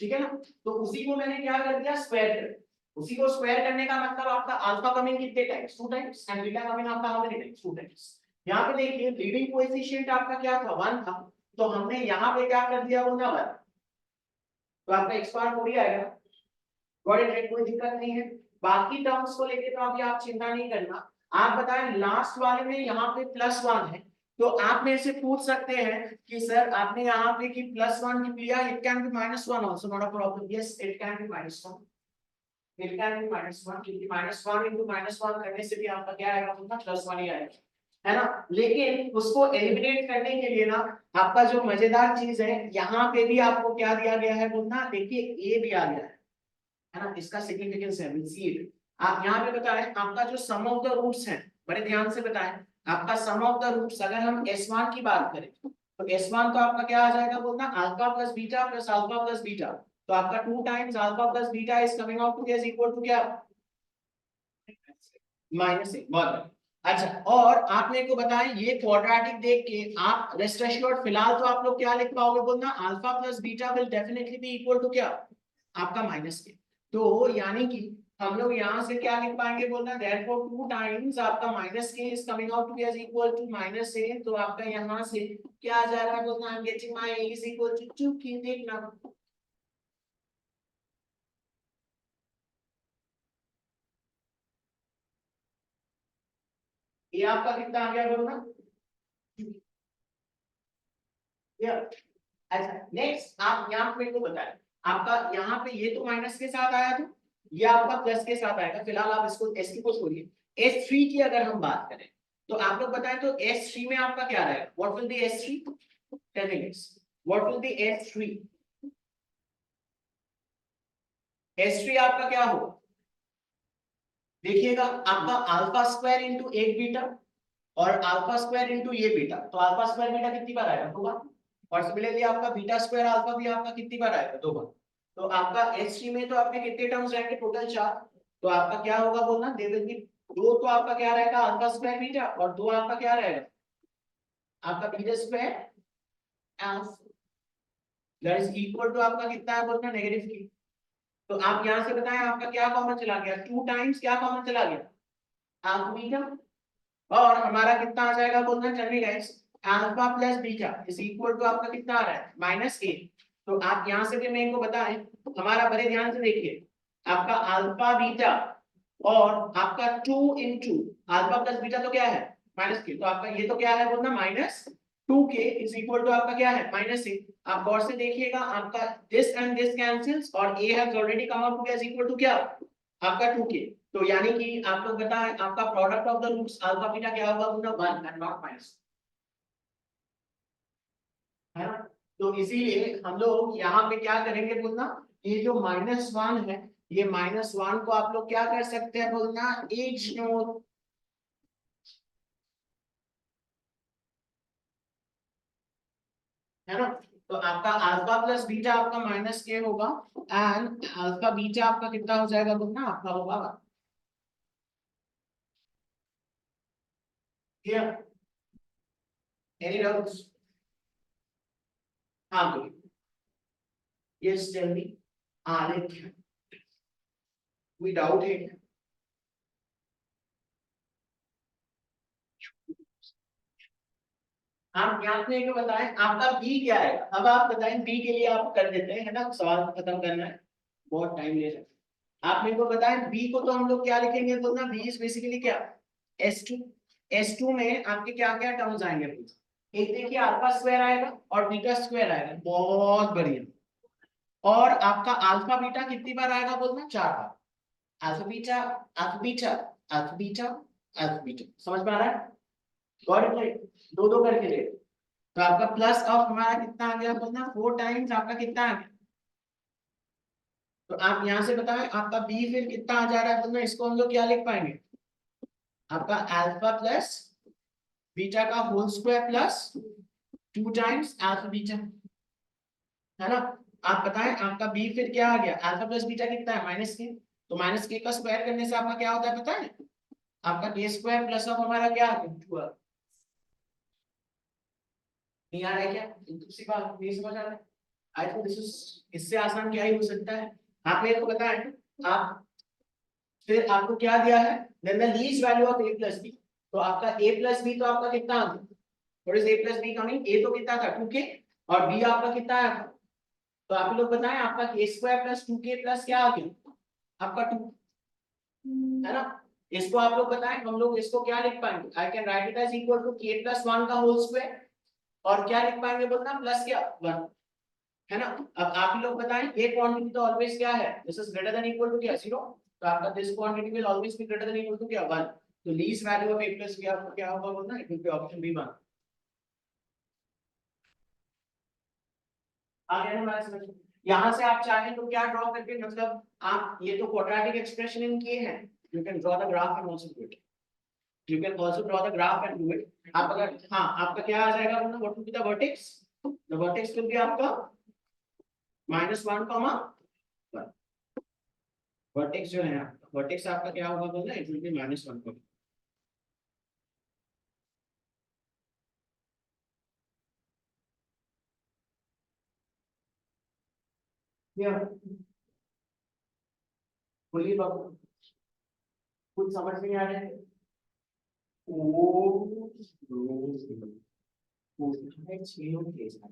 Speaker 1: ठीक है ना। तो उसी को मैंने क्या कर दिया, स्क्वायर कर दिया। उसी को स्क्वायर करने का मतलब आपका अल्फा कमिंग कितने times, 2 times, and beta coming आपका हाउ मेनी टाइम्स, 2 टाइम्स। यहाँ पे देखिए लीडिंग कोएफिशिएंट आपका क्या था, 1 था, तो हमने यहाँ पे क्या कर दिया बोलना 1, तो आपका x बार 4 ही आएगा। गॉट इट, कोई दिक्कत नहीं है। बाकी टर्म्स को लेके तो अभी आप चिंता नहीं करना। आप बताएं लास्ट वाले में यहाँ पे +1 है, तो आप मेरे से पूछ सकते हैं कि सर आपने यहाँ पे कि +1 लिया, it can be -1 also, not a problem, yes it can be -1, it can be -1, क्योंकि -1 into -1 करने से भी आपका क्या आएगा, उतना +1 ही आएगा, है ना। लेकिन उसको एलिमिनेट करने के लिए ना, आपका जो मजेदार चीज है, यहाँ पे भी आपको क्या दिया गया है बोलना, देखिए ए दिया गया है ना, इसका सिग्निफिकेंस है, विल सी इट। आप यहाँ पे बताएं आपका जो सम ऑफ द रूट्स है, बड़े ध्यान से बताएं, आपका सम ऑफ द रूट्स अगर हम S1 की बात करें, तो S1 तो आपका क्या आ जाएगा बोलना, alpha plus beta plus alpha plus beta, तो आपका 2 times alpha plus beta is coming out to is equal to क्या, -1, बहुत बढ़िया। अच्छा, और आप मेरे को बताएं ये क्वाड्रेटिक देख के आप रेस्ट एश्योर्ड फिलहाल तो आप लोग क्या लिख पाओगे बोलना, alpha plus beta will definitely be equal to क्या, आपका -के। तो यानी कि हम लोग यहाँ से क्या लिख पाएंगे बोलना, therefore 2 टाइम्स आपका -k is coming out to be as equal to -a, तो आपका यहाँ से क्या आ जा रहा है बोलना, I am getting my a is equal to 2 k, देखना ये आपका कितना आ गया बोलना, या अच्छा। नेक्स्ट आप यहाँ पे मेरे को बताएं, आपका यहाँ पे ये तो माइनस के साथ आया था, ये आपका प्लस के साथ आएगा, फिलहाल आप इसको S2 को छोड़िए। S3 की अगर हम बात करें, तो आप लोग बताएं तो S3 में आपका क्या रहेगा, what will be S3, tell me what will be S3, S3 आपका क्या होगा, देखिएगा आपका अल्फा स्क्वायर इंटू एक बीटा और अल्फा स्क्वायर इंटू ये बीटा, तो अल्फा स्क्वायर बीटा कितनी बार आएगा, 2 बार, और सिमिलरली आपका बीटा स्क्वायर अल्फा भी आपका कितनी बार आएगा, 2 बार। तो आपका S3 में तो आपके कितने टर्म्स रहेंगे, टोटल 4, तो आपका क्या होगा बोलना, दे विल बी 2 तो आपका क्या रहेगा अल्फा स्क्वायर बीटा, और 2 आपका क्या रहेगा आपका beta square alpha, that is equal to आपका कितना है बोलना, -3। तो आप यहां से बताएं आपका क्या कॉमन चला गया, 2 टाइम्स क्या कॉमन चला गया अल्फा बीटा, और हमारा कितना आ जाएगा बोलना, चलिए guys, alpha plus beta is equal to आपका कितना आ रहा है -a। तो आप यहां से भी मेरे को बताएं, हमारा बड़े ध्यान से देखिए, आपका अल्फा बीटा और आपका 2 इंटू अल्फा प्लस बीटा तो क्या है -k, तो आपका ये तो क्या है बोलना -2k इज इक्वल टू आपका क्या है -a। आप गौर से देखिएगा आपका दिस एंड दिस कैंसिल्स और a has already come out to be is equal to क्या आपका 2k, तो यानी कि आप लोग बताएं आपका product of the roots alpha beta क्या होगा बोलना 1 एंड नॉट माइनस, है ना। तो इसीलिए हम लोग यहाँ पे क्या करेंगे बोलना, ये जो -1 है, ये -1 को आप लोग क्या कर सकते हैं बोलना, एज नोट, है ना। तो आपका अल्फा प्लस बीटा आपका -k होगा, एंड अल्फा बीटा आपका कितना हो जाएगा बोलना, आपका होगा क्या, एनी डाउट्स? हाँ बोलिए। Yes tell me. आलेख्य, कोई डाउट है क्या? आप यहाँ पे एक बताएं आपका बी क्या है। अब आप बताएं बी के लिए आप कर देते हैं, है ना, सवाल खत्म करना है, बहुत टाइम ले रहे हैं। आप मेरे को बताएं बी को तो हम लोग क्या लिखेंगे, बोलना बी इज बेसिकली क्या, S2। S2 में आपके क्या क्या टर्म्स आएंगे? एक देखिए अल्फा स्क्वायर आएगा और बीटा स्क्वायर आएगा, बहुत बढ़िया। और आपका अल्फा बीटा कितनी बार आएगा, बोलना 4 बार। Alpha beta, alpha beta, alpha beta, alpha beta, समझ में आ रहा है? Got it? दो दो करके ले। तो आपका प्लस ऑफ हमारा कितना आ गया, बोलना 4 टाइम्स आपका कितना आ गया। तो आप यहां से बताएं आपका बी फिर कितना आ जा रहा है, बोलना इसको हम लोग क्या लिख पाएंगे, आपका अल्फा प्लस बीटा का whole square plus 2 times alpha beta, है ना। आप बताएं आपका बी फिर क्या आ गया, अल्फा प्लस बीटा कितना है, -k। तो -k का स्क्वायर करने से आपका क्या होता है पता है, आपका k स्क्वायर प्लस ऑफ हमारा क्या आ गया 2। नहीं आ रहा है क्या, दूसरी बात नहीं समझ आ रहा है? आई थिंक दिस इज, इससे आसान क्या ही हो सकता है। आप मेरे को बताएं, आप फिर आपको क्या दिया है, then the least value of a plus b। तो आपका a प्लस b तो आपका कितना आ गया, what is a plus b coming, a तो कितना था 2k और b आपका कितना आया था। तो आप लोग बताएं आपका k square plus 2k plus क्या आ गया, आपका 2, है ना। इसको आप लोग बताएं हम लोग इसको क्या लिख पाएंगे, I can write it as equal to k plus 1 का होल स्क्वायर और क्या लिख पाएंगे बोलना प्लस क्या 1, है ना। अब आप ही लोग बताएं ये क्वांटिटी तो ऑलवेज क्या है, this is greater than equal to क्या 0। तो आपका this quantity will always be greater than equal to क्या 1। तो least value of a plus b आपको क्या होगा बोलना, it will be option b 1। आ गया ना हमारा समझ में? यहाँ से आप चाहें तो क्या ड्रॉ करके, मतलब आप ये तो क्वाड्रेटिक एक्सप्रेशन इन किए हैं, you can draw the graph and also do it, you can also draw the graph and do it. आप अगर हाँ आपका क्या आ जाएगा बोलना, what will be the vertex, the vertex will be आपका -1 कॉमा 1। वर्टेक्स जो है वर्टेक्स आपका क्या होगा बोलना, इट विल बी -1। या बोलिए बाबू, कुछ समझ नहीं आ रहा है? ओ है छेड़ों के साथ।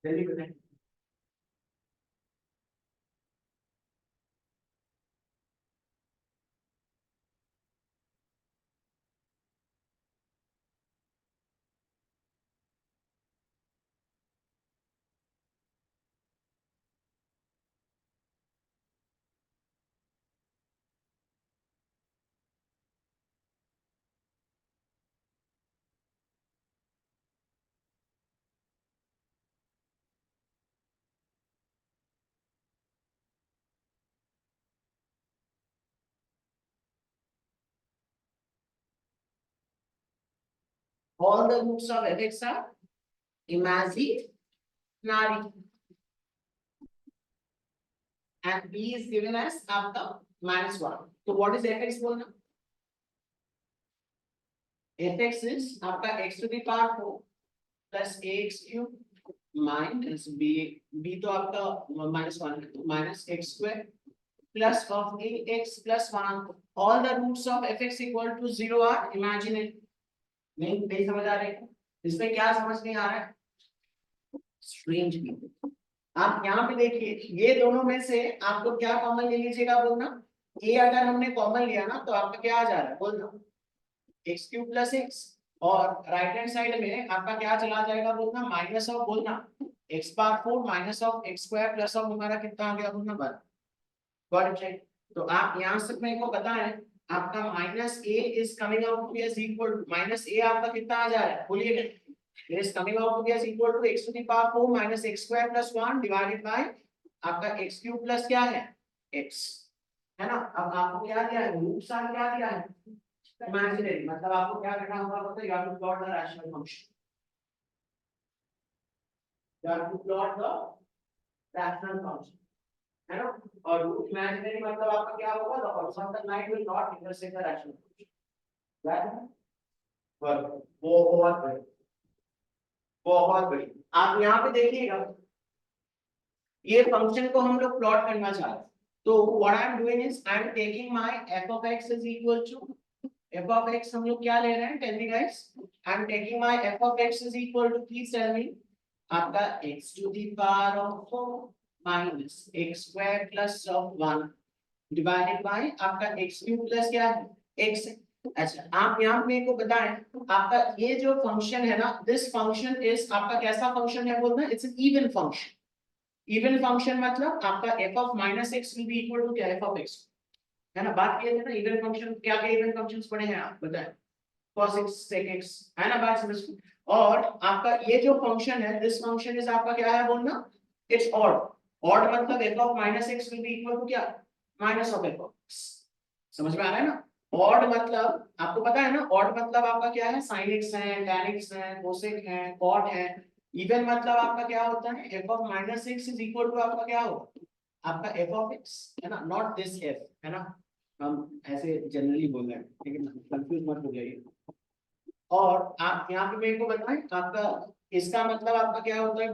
Speaker 1: जल्दी बताएं। All the roots of fx are imaginary and b is given as आपका -1। तो what is fx बोलना, fx is आपका x to the power 4 plus ax cube minus b तो आपका -1 minus x square plus of ax plus 1। all the roots of fx equal to 0 are imaginary। नहीं समझ आ रहे हैं? इसमें क्या समझ नहीं आ रहा है, स्ट्रेंज पीपल। आप यहाँ पे देखिए ये दोनों में से आपको क्या कॉमन ले लीजिएगा बोलना, ए अगर हमने कॉमन लिया ना तो आपका क्या आ जा रहा है बोलना, एक्स क्यूब प्लस एक्स। और राइट हैंड साइड में आपका क्या चला जाएगा बोलना, माइनस ऑफ बोलना x power 4 minus of x square plus of हमारा कितना आ गया बोलना 1। Got it? तो आप यहाँ से मेरे को पता है आपका minus a is coming out to be as equal to, minus a आपका कितना आ जा रहा है बोलिए, it is coming out to be as equal to x to the power 4 minus x square plus 1 divided by आपका x cube plus क्या है x, है ना। अब आपको क्या दिया है, रूट्स आर क्या दिया है इमेजिनरी, मतलब आपको क्या करना होगा, मतलब you have to plot the rational function। You have to plot the rational function, है ना? और इमेजिनरी मतलब आपका क्या होगा? The horizontal line will not intersect the rational function. Right? बहुत बड़ी, बहुत बड़ी। आप यहाँ पे देखिएगा, ये फंक्शन को हम लोग प्लॉट करना चाहते हैं। तो what I am doing is I am taking my f of x is equal to f of x हम लोग क्या ले रहे हैं? Tell me guys. I am taking my f of x is equal to, please tell me, आपका x to the power of 4 minus x square plus of 1 divided by आपका x cube plus क्या है? x। अच्छा, आप यहाँ मेरे को बताएं, आपका ये जो फंक्शन है ना, दिस फंक्शन इज आपका कैसा फंक्शन है बोलना? It's an even function. Even function मतलब आपका f of minus x will be equal to क्या? f of x, है ना? बात किए थे ना इवन फंक्शन, क्या क्या इवन फंक्शंस पढ़े हैं आप बताएं? cos x sec x, है ना? बात समझ। और आपका ये जो फंक्शन है, दिस फंक्शन इज आपका क्या है बोलना? It's odd. ऑड मतलब f of minus x will be equal to क्या? Minus of f of x। समझ में आ रहा है ना? ऑड मतलब आपको पता है ना, ऑड मतलब आपका क्या है? sin x है, tan x है, cosec है, cot है। इवन मतलब आपका क्या होता है? f of minus x is equal to आपका क्या होगा? आपका f of x, है ना? नॉट दिस f, है ना? हम ऐसे जनरली बोल रहे हैं, लेकिन कंफ्यूज मत हो जाइए। और आप यहाँ पे मेरे को बताएं, आपका इसका मतलब आपका क्या होता है?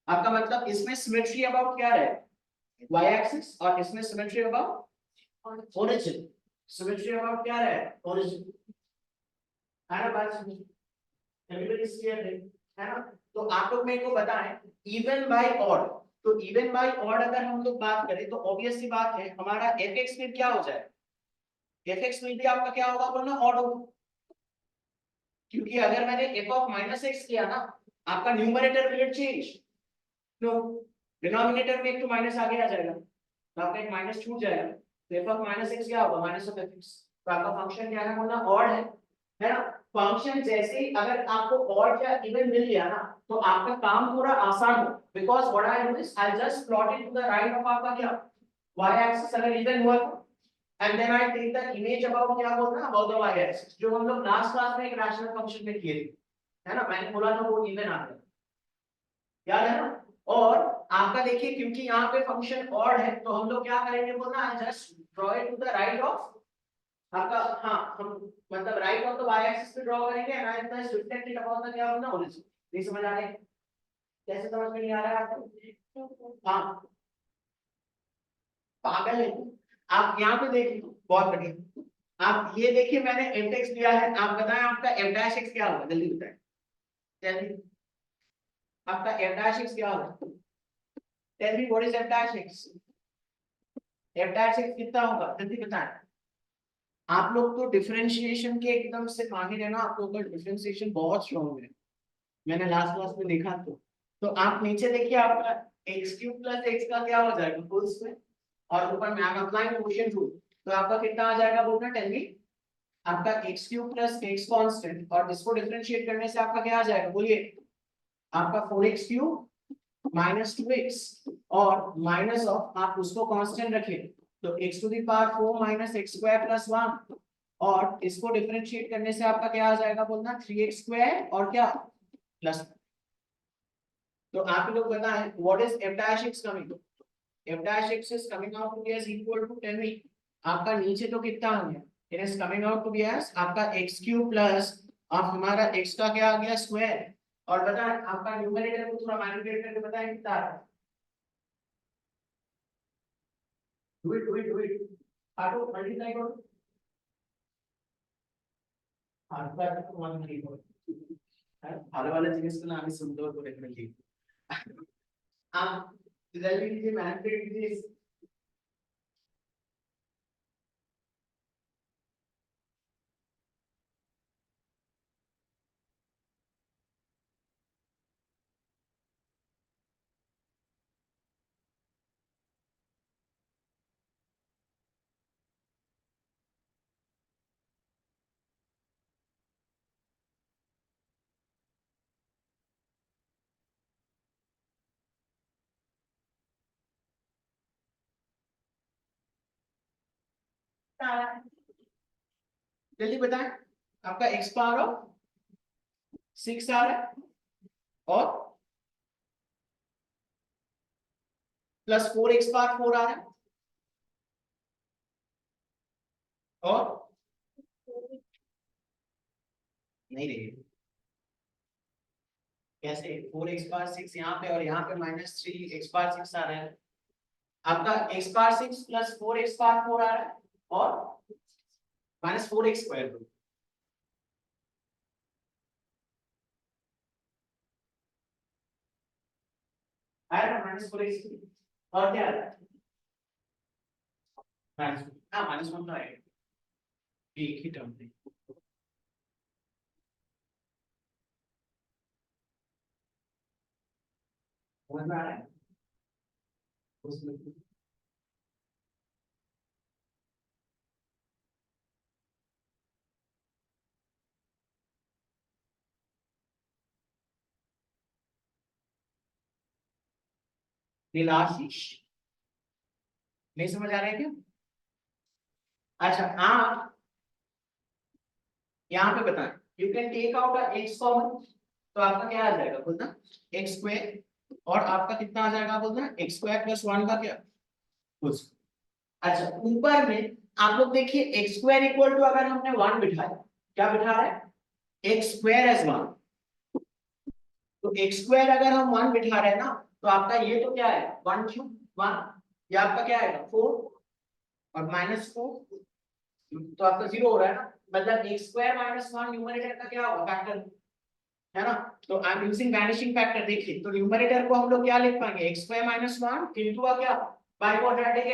Speaker 1: आपका मतलब इसमें सिमेट्री अबाउट क्या है? y एक्सिस, और इसमें symmetry about origin. Symmetry about क्या है? ओरिजिन, है ना? बात समझ, एवरीबॉडी इज क्लियर है ना? तो आप लोग मेरे को बताएं, इवन बाय ऑड। तो इवन बाय ऑड अगर हम लोग बात करें तो ऑब्वियस सी बात है, हमारा fx फिर क्या हो जाए? fx में भी आपका क्या होगा बोलना? ऑड होगा। क्योंकि अगर मैंने f of minus x किया ना, आपका numerator will change. No, denominator में एक तो माइनस आगे आ जाएगा, तो आपका एक माइनस छूट जाएगा। तो f of minus x क्या होगा? Minus of fx। तो आपका फंक्शन क्या है बोलना? ऑड है ना? फंक्शन जैसे ही अगर आपको ऑड या इवन मिल गया ना, तो आपका काम थोड़ा आसान हो, because what I do is I just plot it to the right of आपका क्या? y एक्सिस अगर इवन हुआ तो, and then I take the image about क्या बोलना? अबाउट द y एक्सिस, जो हम लोग लास्ट क्लास में एक रैशनल फंक्शन में किए थे, है ना? मैंने बोला था वो इवन आता है, याद है ना? और आपका देखिए, क्योंकि यहाँ पे फंक्शन ऑड है, तो हम लोग क्या करेंगे बोलना? I just draw it to the right of आपका, हाँ, हम मतलब right of the y axis पे ड्रॉ करेंगे, and I just reflect it about the क्या बोलना? ओरिजिन। नहीं समझ आ रहा है? कैसे समझ में नहीं आ रहा है आपको? हाँ, पागल है। आप यहाँ पे देखिए, बहुत बढ़िया। आप ये देखिए, मैंने f(x) लिया है, आप बताएं आपका f'(x) क्या होगा? जल्दी बताएं, जल्दी। आपका f'(x) क्या होगा? Tell me what is f'(x)? f'(x) कितना होगा? जल्दी बताएं। आप लोग तो डिफरेंशिएशन के एकदम से माहिर है ना, आप लोगों का डिफरेंशिएशन बहुत स्ट्रांग है, मैंने लास्ट क्लास में देखा। तो आप नीचे देखिए, आपका x³ प्लस x का क्या हो जाएगा? फुल स्क्वायर, और ऊपर में आप अप्लाई कोएफिशिएंट रूल, तो आपका कितना आ जाएगा बोलना? Tell me. आपका x³ प्लस x कांस्टेंट, और इसको डिफरेंशिएट करने से आपका क्या आ जाएगा बोलिए? आपका 4x³ माइनस 2x, और माइनस ऑफ आप उसको कांस्टेंट रखिए, तो x to the power 4 minus x square plus 1, और इसको डिफरेंशिएट करने से आपका क्या आ जाएगा बोलना? 3x स्क्वायर और क्या प्लस। तो आप लोग बताएं what is f'(x) coming? f'(x) is coming out to be as equal to, tell me, आपका नीचे तो कितना आ गया? it is coming out to be as आपका x³ प्लस अब हमारा x का क्या आ गया? स्क्वायर। और बताएं आपका न्यूमरेटर को थोड़ा मैनिपुलेट करके बताएं कितना आ रहा है? do it काटो, मल्टीप्लाई करो, आपका तो 1 नहीं होगा, ভালো ভালো জিনিসগুলো আমি সুন্দর করে করে লিখি। आप जल्दी कीजिए, मैनिपुलेट कीजिए। जल्दी बताएं, आपका x पावर ऑफ 6 आ रहा है, और प्लस 4x⁴ आ रहा है और नहीं रहेगी कैसे 4x⁴ यहाँ पे और यहाँ पे -3x⁴ आ रहा है आपका x⁴ प्लस 4x⁴ आ रहा है और -4x²। आया ना -4x और क्या आ रहा है -1 तो आएगा एक ही टर्म में समझ में आ रहा है उसमें नीलाशीष नहीं समझ आ रहा है क्या अच्छा आप यहाँ पे बताएं you can take out x common तो आपका क्या आ जाएगा बोलना x² और आपका कितना आ जाएगा बोलना x² + 1 का क्या कुछ अच्छा ऊपर में आप लोग देखिए x² = अगर हमने 1 बिठाया क्या बिठा रहा है x² as 1 तो x² अगर हम 1 बिठा रहे हैं ना तो आपका ये तो क्या है 1³ 1 ये आपका क्या आएगा 4 और -4 तो आपका 0 हो रहा है ना मतलब x² - 1 न्यूमरेटर का क्या होगा फैक्टर है ना तो I am using vanishing factor देखिए तो न्यूमरेटर को हम लोग क्या लिख पाएंगे x² - 1 इनटू का क्या बाय क्वाड्रेटिक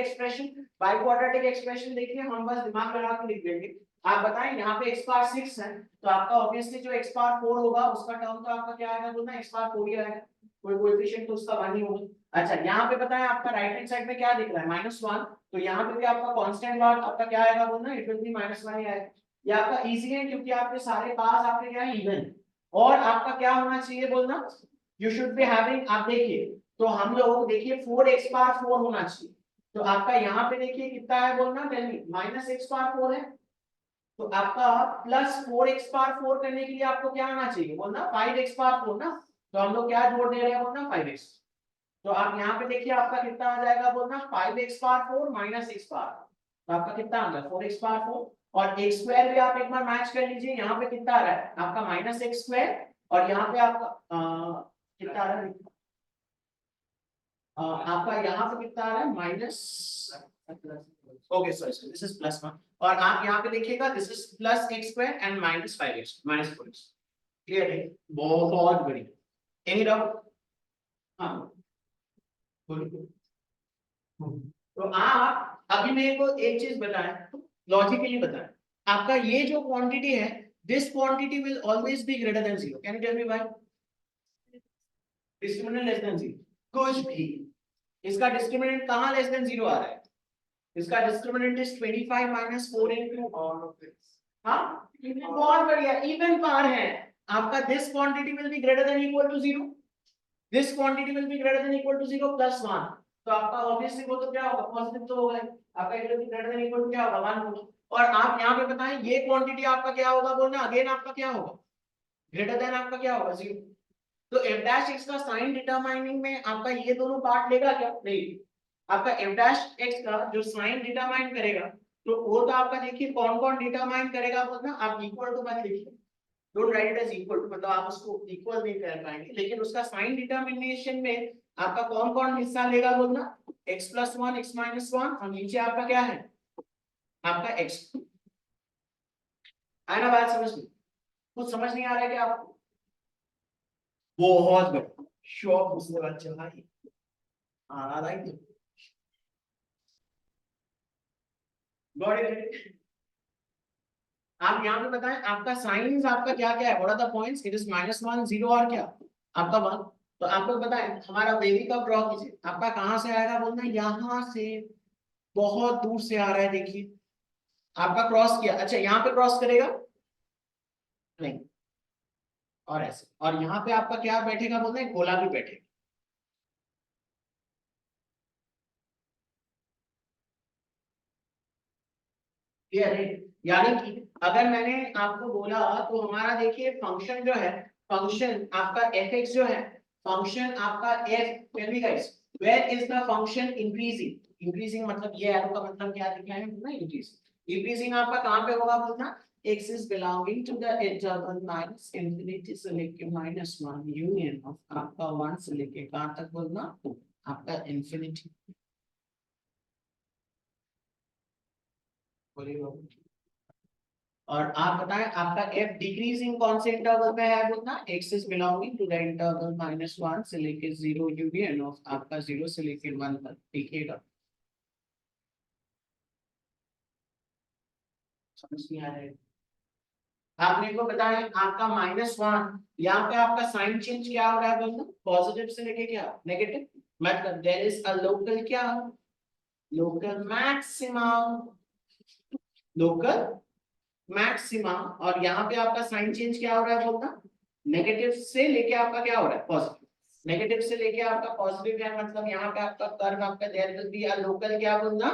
Speaker 1: एक्सप्रेशन देखिए हम बस दिमाग लगा के लिख देंगे आप बताएं यहाँ पे x⁴ है तो आपका ऑब्वियसली जो x⁴ होगा उसका टर्म तो आपका क्या आएगा बोलना x⁴ ही आएगा कोई कोएफिशिएंट तो उसका 1 ही होगा अच्छा यहाँ पे बताएं आपका राइट हैंड साइड में क्या दिख रहा है -1 तो यहाँ पे भी आपका कांस्टेंट लॉट आपका क्या आएगा बोलना इट विल बी -1 ही आएगा ये आपका इजी है क्योंकि आपके सारे पास आपके क्या है इवन और आपका क्या होना चाहिए बोलना यू शुड बी हैविंग आप देखिए तो हम लोग देखिए 4x⁴ होना चाहिए तो आपका यहाँ पे देखिए कितना है बोलना टेल मी -x⁴ है तो आपका +4x⁴ करने के लिए आपको क्या आना चाहिए बोलना 5x⁴ ना तो हम लोग क्या जोड़ दे रहे हैं बोलना 5x तो आप यहाँ पे देखिए आपका कितना आ जाएगा बोलना 5x⁴ - x⁴ तो आपका कितना आ गया 4x⁴ और x² भी आप एक बार मैच कर लीजिए यहाँ पे कितना आ रहा है आपका -x² और यहाँ पे आपका कितना आ रहा है आपका यहाँ पे कितना आ रहा है minus okay sorry this is +1 और आप यहाँ पे देखिएगा this is +x² and -5x -4x clear है बहुत बढ़िया एनी डाउट हाँ बोलिए तो आप अभी मेरे को एक चीज बताएं लॉजिकली बताएं आपका ये जो क्वांटिटी है this quantity will always be greater than 0 can you tell me why discriminant less than 0 कुछ भी इसका डिस्क्रिमिनेंट कहां लेस देन 0 आ रहा है इसका discriminant is 25 - 4 into all of this हां बहुत बढ़िया इवन पार है आपका this quantity will be greater than equal to 0 this quantity will be greater than equal to 0 +1 तो आपका ऑब्वियसली वो तो क्या होगा पॉजिटिव तो होगा आपका it will be greater than equal to क्या होगा 1 होगा और आप यहां पे बताएं ये क्वांटिटी आपका क्या होगा बोलना अगेन आपका क्या होगा ग्रेटर देन आपका क्या होगा 0 तो f' x का साइन डिटरमाइनिंग में आपका ये दोनों पार्ट लेगा क्या नहीं आपका f' x का जो साइन डिटरमाइन करेगा तो वो तो आपका देखिए कौन कौन डिटरमाइन करेगा बोलना आप इक्वल टू मत लिखिए don't write it as equal to मतलब आप उसको इक्वल नहीं कर पाएंगे लेकिन उसका साइन डिटरमिनेशन में आपका कौन कौन हिस्सा लेगा बोलना x + 1 x - 1 और नीचे आपका क्या है आपका x है ना बात समझ में कुछ समझ नहीं आ रहा है क्या आपको बहुत बढ़िया शौक उसने बात चलाई आ रहा है गॉट इट आप यहाँ पे बताएं आपका साइंस आपका क्या क्या है what are the points it is -1 0 और क्या आपका 1 तो आप लोग बताएं हमारा बेबी कब ड्रॉ कीजिए आपका कहां से आएगा बोलना यहाँ से बहुत दूर से आ रहा है देखिए आपका क्रॉस किया अच्छा यहाँ पे क्रॉस करेगा नहीं और ऐसे और यहाँ पे आपका क्या बैठेगा बोलते हैं गोला भी बैठेगा क्लियर है यानी कि अगर मैंने आपको बोला तो हमारा देखिए फंक्शन जो है फंक्शन आपका f(x) जो है फंक्शन आपका f tell me guys Where is the function increasing? Increasing मतलब ये एरो का मतलब क्या दिखाया है ना, increase. Increasing आपका कहाँ पे होगा बोलना, x is belonging to the interval minus infinity से लेके -1 union of आपका 1 से लेके कहाँ तक बोलना, आपका infinity. और आप बताएं आपका f डिक्रीजिंग कौन से इंटरवल में है बोलना, x is belonging to the interval -1 से लेके 0 union of आपका 0 से लेके 1 तक. देखिएगा समझ नहीं आ रहा है. आपने को बताया आपका -1, यहाँ पे आपका साइन चेंज क्या हो रहा है बोलना, पॉजिटिव से लेके क्या नेगेटिव. मतलब देयर इज अ लोकल क्या, लोकल मैक्सिमा, लोकल मैक्सिमा. और यहाँ पे आपका साइन चेंज क्या हो रहा है बोलना, नेगेटिव से लेके आपका क्या हो रहा है पॉजिटिव. नेगेटिव से लेके आपका पॉजिटिव है, मतलब यहाँ पे आपका कर्व आपका there will be a local क्या बोलना,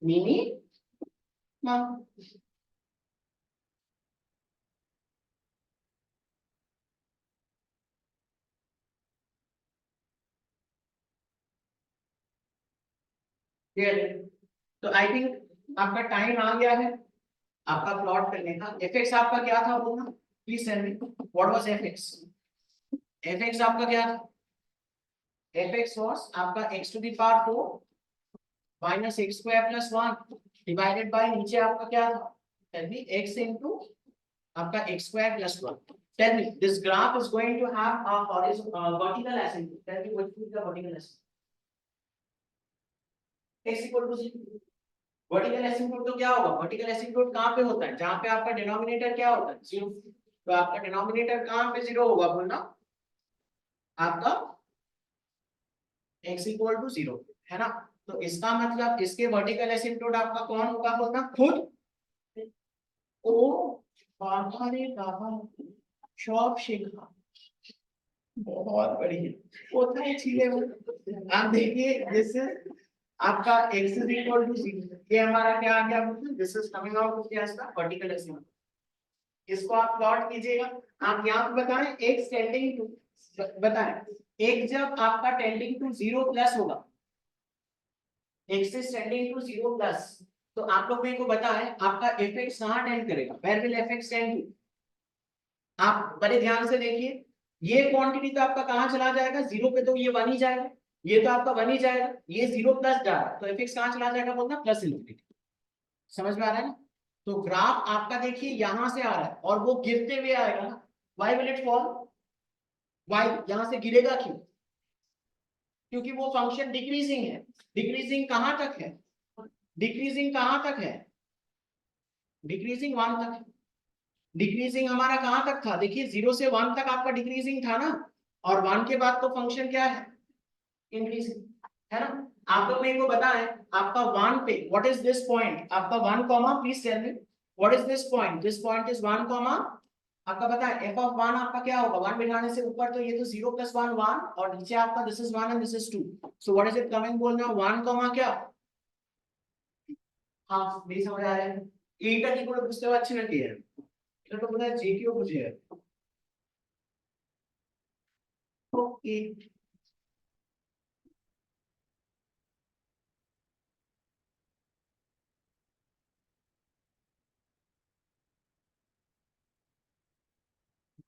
Speaker 1: मिनिमा. तो आई थिंक आपका टाइम आ गया है आपका प्लॉट करने का. fx आपका क्या था बोलना, please tell me what was fx. fx आपका क्या था, fx वाज आपका x to the power 4 minus x square plus 1 divided by नीचे आपका क्या था, टेल मी x इनटू आपका x square plus 1. Tell me this graph is going to have a vertical asymptote. Tell me what is the vertical asymptote, x equal to 0. Vertical asymptote तो क्या होगा, vertical एसिम्पटोट कहां पे होता है, जहां पे आपका डिनोमिनेटर क्या होता है 0. तो आपका डिनोमिनेटर कहां पे 0 होगा बोलना, आपका x इक्वल टू 0 है ना. तो इसका मतलब इसके वर्टिकल एसिम्पटोट आपका कौन होगा बोलना, खुद ओ बाबा रे बाबा, शॉप शिखा, बहुत बढ़िया. उतना ही आप देखिए जैसे आपका x is equal to 0, ये हमारा क्या आ गया, this is coming out of the vertical asymptote. इसको आप प्लॉट कीजिएगा. आप यहाँ पे बताएं x टेंडिंग टू, बताएं x जब आपका टेंडिंग टू 0 प्लस होगा, x is tending to 0 plus, तो आप लोग मेरे को बताएं आपका fx कहाँ टेंड करेगा, where will fx tend to. आप बड़े ध्यान से देखिए, ये क्वांटिटी तो आपका कहाँ चला जाएगा 0 पे, तो ये 1 ही जाएगा, ये तो आपका 1 ही जाएगा, ये 0 प्लस जा रहा है तो fx कहाँ चला जाएगा बोलना, प्लस इंफिनिटी. समझ में आ रहा है ना. तो ग्राफ आपका देखिए यहां से आ रहा है और वो गिरते हुए आएगा ना, why will it fall, why यहां से गिरेगा क्यों, क्योंकि वो फंक्शन डिक्रीजिंग है. डिक्रीजिंग कहां तक है, डिक्रीजिंग कहां तक है, डिक्रीजिंग 1 तक है. डिक्रीजिंग हमारा कहां तक था, देखिए 0 से 1 तक आपका डिक्रीजिंग था ना, और 1 के बाद तो फंक्शन क्या है, इंक्रीजिंग है ना. आप लोग मेरे को बताएं आपका 1 पे व्हाट इज दिस पॉइंट, आपका 1 comma, please tell me what is this point, this point is 1 comma, आपका पता है f ऑफ 1 आपका क्या होगा, 1 बिठाने से ऊपर तो ये तो 0 प्लस 1 1, और नीचे आपका this is 1 and this is 2, so what is it coming बोलना 1 कॉमा क्या. हाँ मेरी समझ आ रहा है. एटा की कोड पूछते हुए अच्छे ना किया है, এটা তো বোধহয় যে কেউ বুঝে. ओके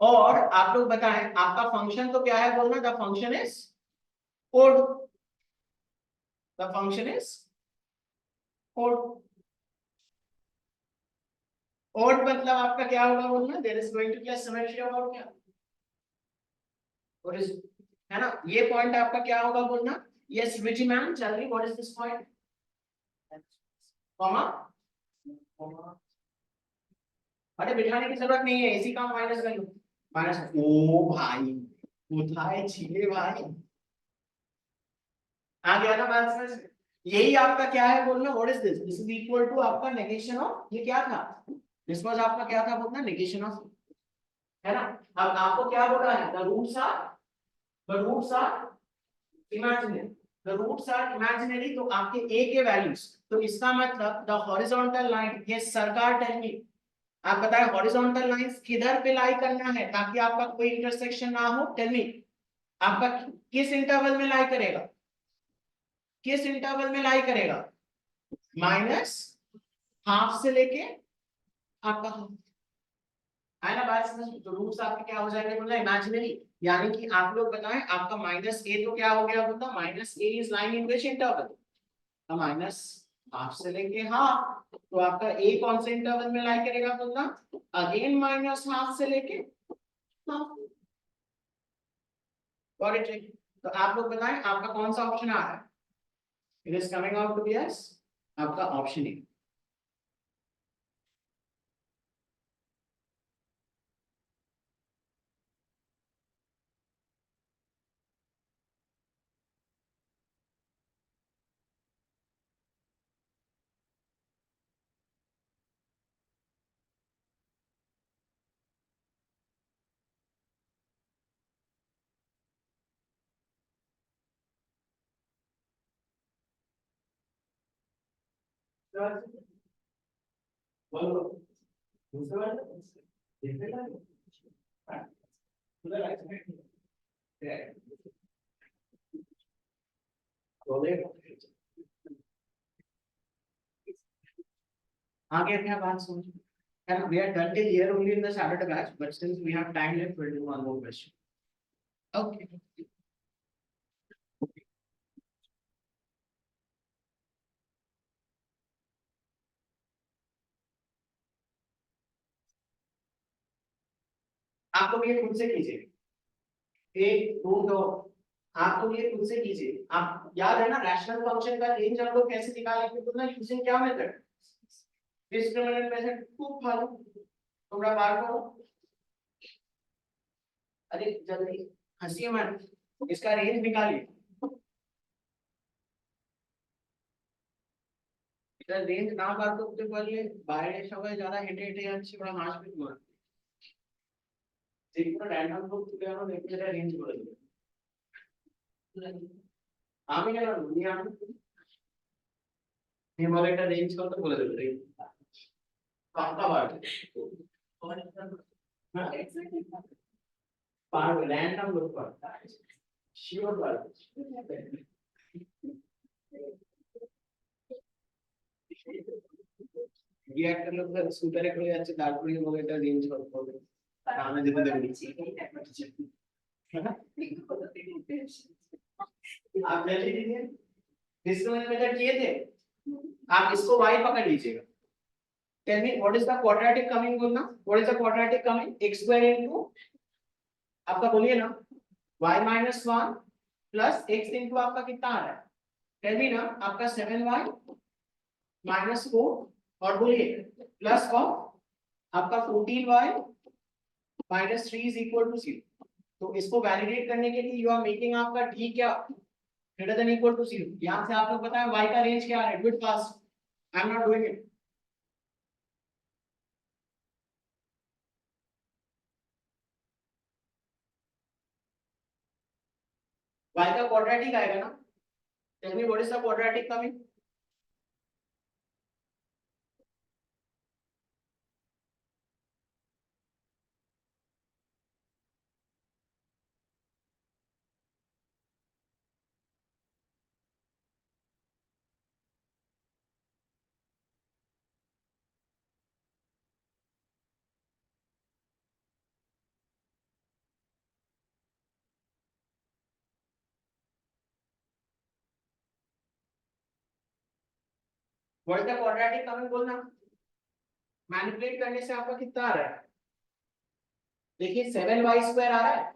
Speaker 1: और आप लोग बताएं आपका फंक्शन तो क्या है बोलना, the function is odd, the function is odd. Odd मतलब आपका क्या होगा बोलना, there is going to be a symmetry about क्या, व्हाट इज, है ना. ये पॉइंट आपका क्या होगा बोलना, yes Richie ma'am tell me what is this point, comma comma. अरे बिठाने की जरूरत नहीं है, इसी का माइनस कर लो, माइनस. ओ भाई उठाए छिले भाई, आ गया ना बात समझ. यही आपका क्या है बोलना, what is this, this is equal to आपका नेगेशन ऑफ, ये क्या था, दिस वाज आपका क्या था बोलना, नेगेशन ऑफ, है ना. अब आपको क्या बोला है, the roots are imaginary, the roots are imaginary, तो आपके a के वैल्यूज, तो इसका मतलब द हॉरिजॉन्टल लाइन, ये सरकार टेल मी, आप बताएं हॉरिजॉन्टल लाइंस किधर पे लाई करना है ताकि आपका कोई इंटरसेक्शन ना हो, टेल मी. आपका किस इंटरवल में लाई करेगा, किस इंटरवल में लाई करेगा, माइनस हाफ से लेके आपका हाफ, है ना बात समझ। तो रूट्स आपके क्या हो जाएंगे बोला इमेजिनरी, यानी कि आप लोग बताएं आपका माइनस ए तो क्या हो गया बोला, minus a is lying in which interval, minus half से लेके हाफ, तो आपका ए कौन से इंटरवल में लाई करेगा बोलना, अगेन माइनस हाफ से लेके हाफ। Got it. तो आप लोग बताएं आपका कौन सा ऑप्शन आ रहा है, it is coming out to be yes, आपका ऑप्शन ए। आगे क्या बात समझ, and we are done till here only in the Saturday batch, but since we have time left, we'll do one more question. Okay. आप लोग ये खुद से कीजिए, एक दो दो, आप लोग ये खुद से कीजिए। आप याद है ना रैशनल फंक्शन का रेंज हम लोग कैसे निकालेंगे बोलना, यूजिंग क्या मेथड, डिस्क्रिमिनेंट मेथड। खूब फालतू थोड़ा बार करो, अरे जल्दी हंसिए मत, इसका रेंज निकालिए, इसका रेंज ना बार को तो बोलिए বাইরে সবাই যারা হেঁটে হেঁটে যাচ্ছে ওরা হাসবে তোমার, যে কোনো র‍্যান্ডম গ্রুপ তুলে আনো দেখবে এটা রেঞ্জ বলে দেবে। আমি কেন নিয়ে আমি নিয়ে বলে এটা রেঞ্জ কত বলে দেবে রেঞ্জ পাক্কা বাড়বে, হ্যাঁ এক্স্যাক্টলি পারবে, র‍্যান্ডম গ্রুপ পারবে, শিওর পারবে। রিঅ্যাক্টর লোক স্কুটারে করে যাচ্ছে তারপরে বলে এটা রেঞ্জ কত হবে, আমরা যেতে দেব आप जल्दी दीजिए, डिस्क्रिमिनेंट मेथड किए थे, आप इसको y पकड़ लीजिएगा। Tell me what is the quadratic coming बोलना, what is the quadratic coming, x square into आपका बोलिए ना y minus 1 plus x into आपका कितना आ रहा है, टेल मी ना आपका 7y माइनस 4 और बोलिए प्लस ऑफ आपका 14y minus 3 is equal to 0। तो इसको वैलिडेट करने के लिए यू आर मेकिंग आपका d क्या ग्रेटर देन इक्वल टू 0। यहां से आप लोग बताएं y का रेंज क्या है, do it fast, I am not doing it. y का क्वाड्रेटिक आएगा ना, tell me what is the quadratic coming, what is the quadratic coming बोलना, मैनिपुलेट करने से आपका कितना आ रहा है, देखिए 7y स्क्वायर आ रहा है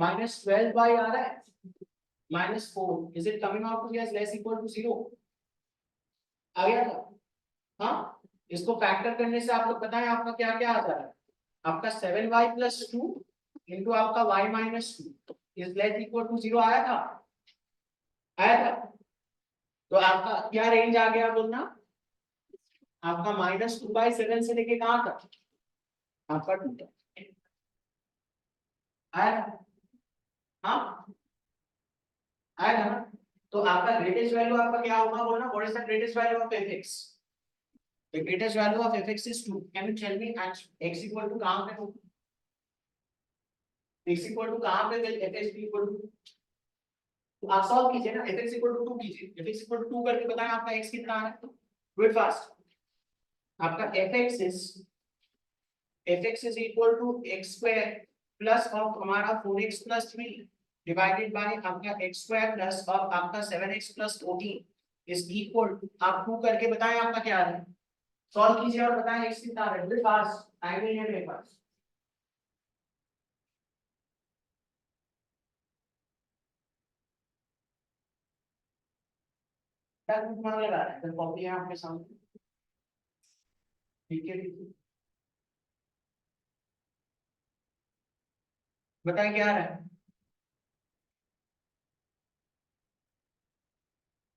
Speaker 1: माइनस 12y आ रहा है minus 4, is it coming out to as less equal to 0, आ गया था। हाँ इसको फैक्टर करने से आप लोग बताएं आपका क्या क्या आता है, आपका 7y प्लस 2 इंटू आपका y minus 2 is less equal to 0 आया था, आया था। तो आपका क्या रेंज आ गया बोलना, आपका माइनस 2/7 से लेके कहां तक, आपका 2 तक आया था। हाँ आया था ना, तो आपका ग्रेटेस्ट वैल्यू आपका क्या होगा बोलना, what is the greatest value of fx, the greatest value of fx is 2, can you tell me at x equal to कहां पे होगा, x इक्वल टू कहां पे गई, fx इक्वल टू, तो आप सॉल्व कीजिए ना, fx इक्वल टू 2 कीजिए, fx इक्वल टू 2 करके बताएं आपका x कितना है, डू इट फास्ट। आपका fx is equal to x square plus of हमारा 4x प्लस 3 डिवाइडेड बाय आपका x स्क्वायर प्लस ऑफ आपका 7x plus 14 is equal to, आप 2 करके बताएं आपका क्या है, सॉल्व कीजिए और बताएं x कितना है, डू इट फास्ट, टाइम नहीं है मेरे पास। क्या दिमाग लगा रहा है, कॉपी है आपके सामने, ठीक है ठीक है, बताएं क्या है,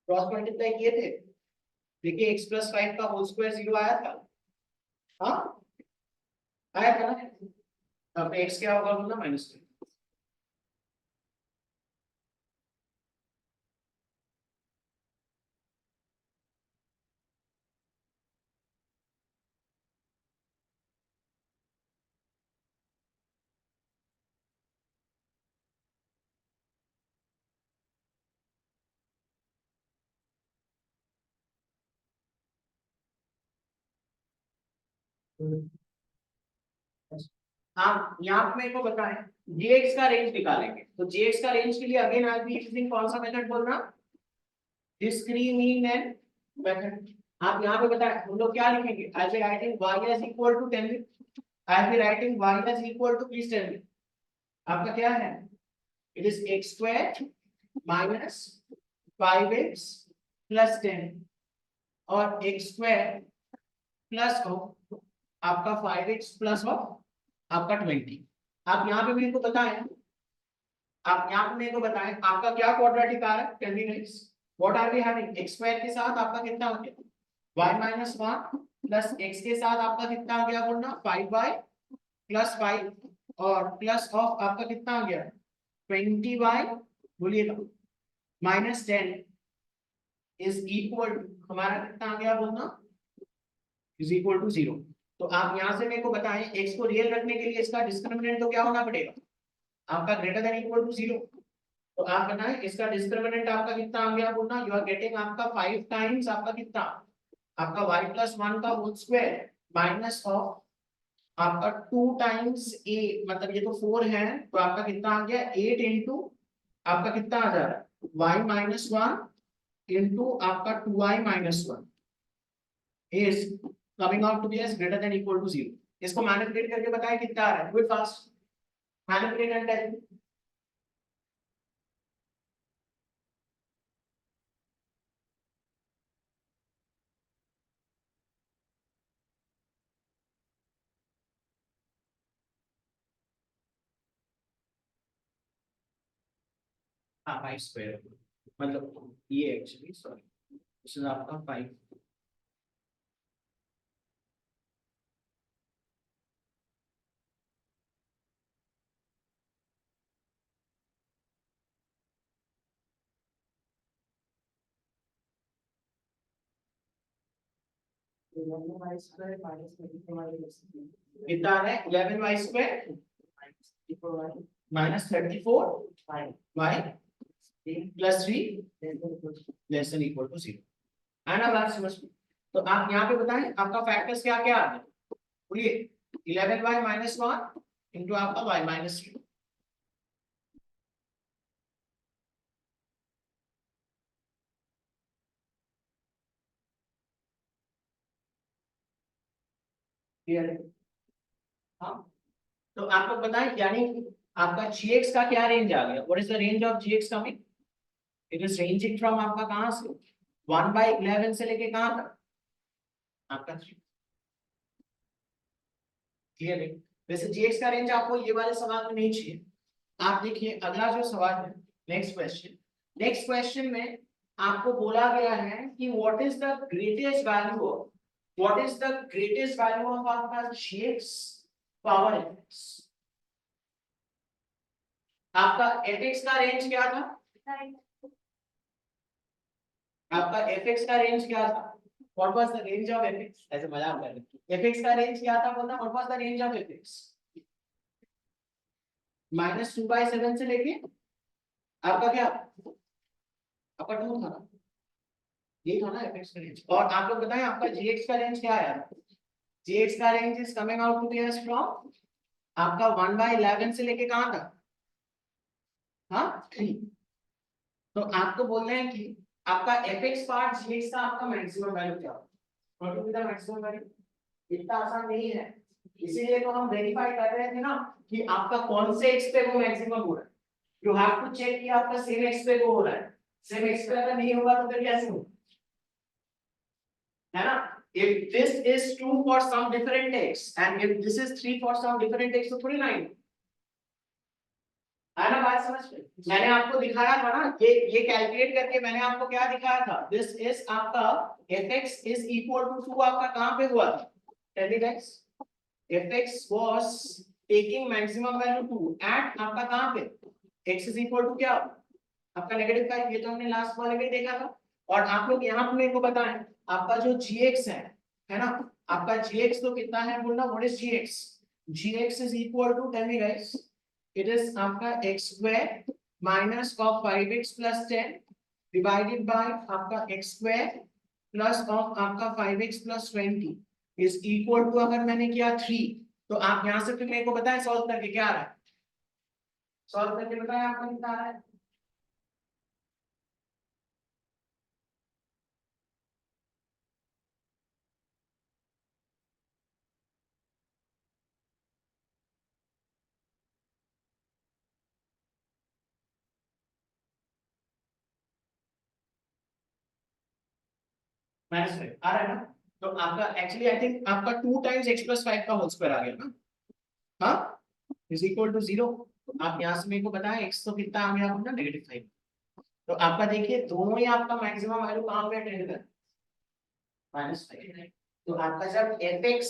Speaker 1: क्रॉस मल्टीप्लाई किए थे, देखिए x प्लस 5 का होल स्क्वायर 0 आया था, हाँ आया था ना, अब x क्या होगा बोलना माइनस 2। हाँ यहाँ पे मेरे को बताएं jx का रेंज निकालेंगे, तो jx का रेंज के लिए अगेन आई बी यूजिंग कौन सा मेथड बोलना, डिस्क्रिमिनेंट मेथड। आप यहाँ पे बताएं हम लोग क्या लिखेंगे, I be writing y is equal to 10, I be writing y is equal to, please tell me आपका क्या है, it is x square minus 5x plus 10 और x स्क्वायर प्लस ऑफ आपका 5x प्लस ऑफ आपका 20। आप यहाँ पे मेरे को बताएं, आप यहाँ पे मेरे को बताएं आपका क्या क्वाड्रेटिक आ रहा है, tell me guys what are we having, x square के साथ आपका कितना हो गया y माइनस 1 प्लस x के साथ आपका कितना हो गया बोलना 5y प्लस 5 और प्लस ऑफ आपका कितना हो गया 20y, बोलिएगा माइनस 10 इज इक्वल टू हमारा कितना आ गया बोलना, इज इक्वल टू 0। तो आप यहाँ से मेरे को बताएं x को रियल रखने के लिए इसका डिस्क्रिमिनेंट तो क्या होना पड़ेगा, आपका ग्रेटर देन इक्वल टू 0। तो आप बताएं इसका डिस्क्रिमिनेंट आपका कितना आ गया बोलना, यू आर गेटिंग आपका 5 टाइम्स आपका कितना, आपका y प्लस 1 का होल स्क्वायर माइनस ऑफ आपका 2 टाइम्स a, मतलब ये तो 4 है तो आपका कितना आ गया 8 इंटू आपका कितना आ जा रहा है y माइनस 1 इंटू आपका 2y minus 1 is coming out to be as greater than equal to 0। इसको मैनिपुलेट करके बताएं कितना आ रहा है, quick fast manipulate and tell. हाँ 5 स्क्वायर, मतलब ये एक्चुअली सॉरी दिस इज आपका 5, कितना है 11y square minus 34 y plus 3 less than equal to 0, है ना बात समझ में। तो आप यहाँ पे बताएं आपका फैक्टर्स क्या क्या आ गए, बोलिए 11y माइनस 1 इंटू आपका y माइनस 3, क्लियर है। हाँ तो आप लोग बताएं यानी कि आपका gx का क्या रेंज आ गया, what is the range of gx coming, it is ranging from आपका कहां से 1/11 से लेके कहां तक आपका 3, क्लियर है। वैसे gx का रेंज आपको ये वाले सवाल में नहीं चाहिए, आप देखिए अगला जो सवाल है नेक्स्ट क्वेश्चन, नेक्स्ट क्वेश्चन में आपको बोला गया है कि what is the greatest value of, what is the greatest value of आपका gx पावर fx, आपका fx का रेंज क्या था, आपका fx का रेंज क्या था, what was the range of fx, ऐसे मजाक कर रहे हैं, fx का रेंज क्या था बोलना, what was the range of fx, -2/7 से लेके आपका क्या, आपका 2 था ना, ये था ना fx का रेंज। और आप लोग बताएं आपका gx का रेंज क्या है? gx का range is coming out to be as from आपका 1/11 से लेके कहां तक, हाँ 3। तो आपको बोल रहे हैं कि आपका fx पार्ट gx का आपका मैक्सिमम वैल्यू क्या होगा, what will be the maximum value. इतना आसान नहीं है, इसीलिए तो हम वेरीफाई कर रहे थे ना कि आपका कौन से x पे वो मैक्सिमम हो रहा है। यू हैव टू चेक कि आपका सेम x पे वो हो रहा है, सेम x पे अगर नहीं होगा तो फिर कैसे होगा, है ना। if this is 2 for some different x and if this is 3 for some different x तो थोड़ी ना है ना बात समझ में। मैंने आपको दिखाया था ना, ये कैलकुलेट करके मैंने आपको क्या दिखाया था, दिस इज आपका fx is equal to 2 आपका कहां पे हुआ था, tell me guys. fx was taking maximum value 2 at आपका कहां पे, x is equal to क्या आपका -5, ये तो हमने लास्ट वाले में देखा था। और आप लोग यहाँ पे मेरे को बताएं आपका जो gx है ना, आपका gx तो कितना है बोलना, what is gx, gx is equal to, tell me guys, it is आपका x square minus of 5x plus 10 divided by आपका x square plus of आपका 5x plus 20 is equal to, अगर मैंने किया 3, तो आप यहां से फिर मेरे को बताएं सॉल्व करके क्या आ रहा है, सॉल्व करके बताएं आपका कितना आ रहा है। -5 आ रहा है ना, तो आपका एक्चुअली आई थिंक आपका 2 टाइम्स x plus 5 का होल स्क्वायर आ गया ना, हाँ इज इक्वल टू 0। आप यहाँ से मेरे को बताएं x तो कितना आ गया अपना -5। तो आपका देखिए दोनों ही आपका मैक्सिमम वैल्यू कहाँ पे अटेंड कर, -5। तो आपका जब fx,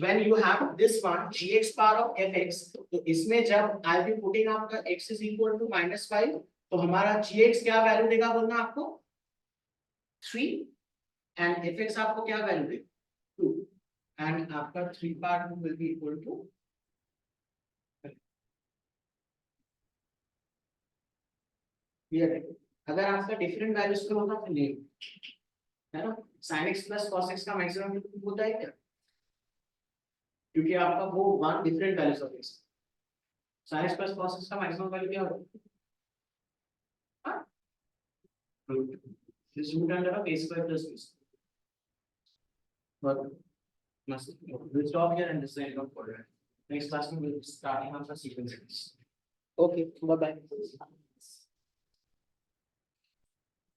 Speaker 1: when you have this one gx power of fx, तो इसमें जब I will putting आपका x is equal to -5, तो हमारा gx क्या वैल्यू देगा बोलना आपको 3 and fx आपको क्या वैल्यू देगा 2 and आपका 3 part will be equal to, clear है। अगर आपका डिफरेंट वैल्यूज पे होगा तो नहीं, है ना, sin x plus cos x का मैक्सिमम होता है क्या, क्योंकि आपका वो one different values of x, sin x plus cos x का मैक्सिमम वैल्यू क्या होगा, हाँ this root under of a square plus b square। but must we'll stop here and decide on further, next class we will start on the sequences। Okay, bye bye।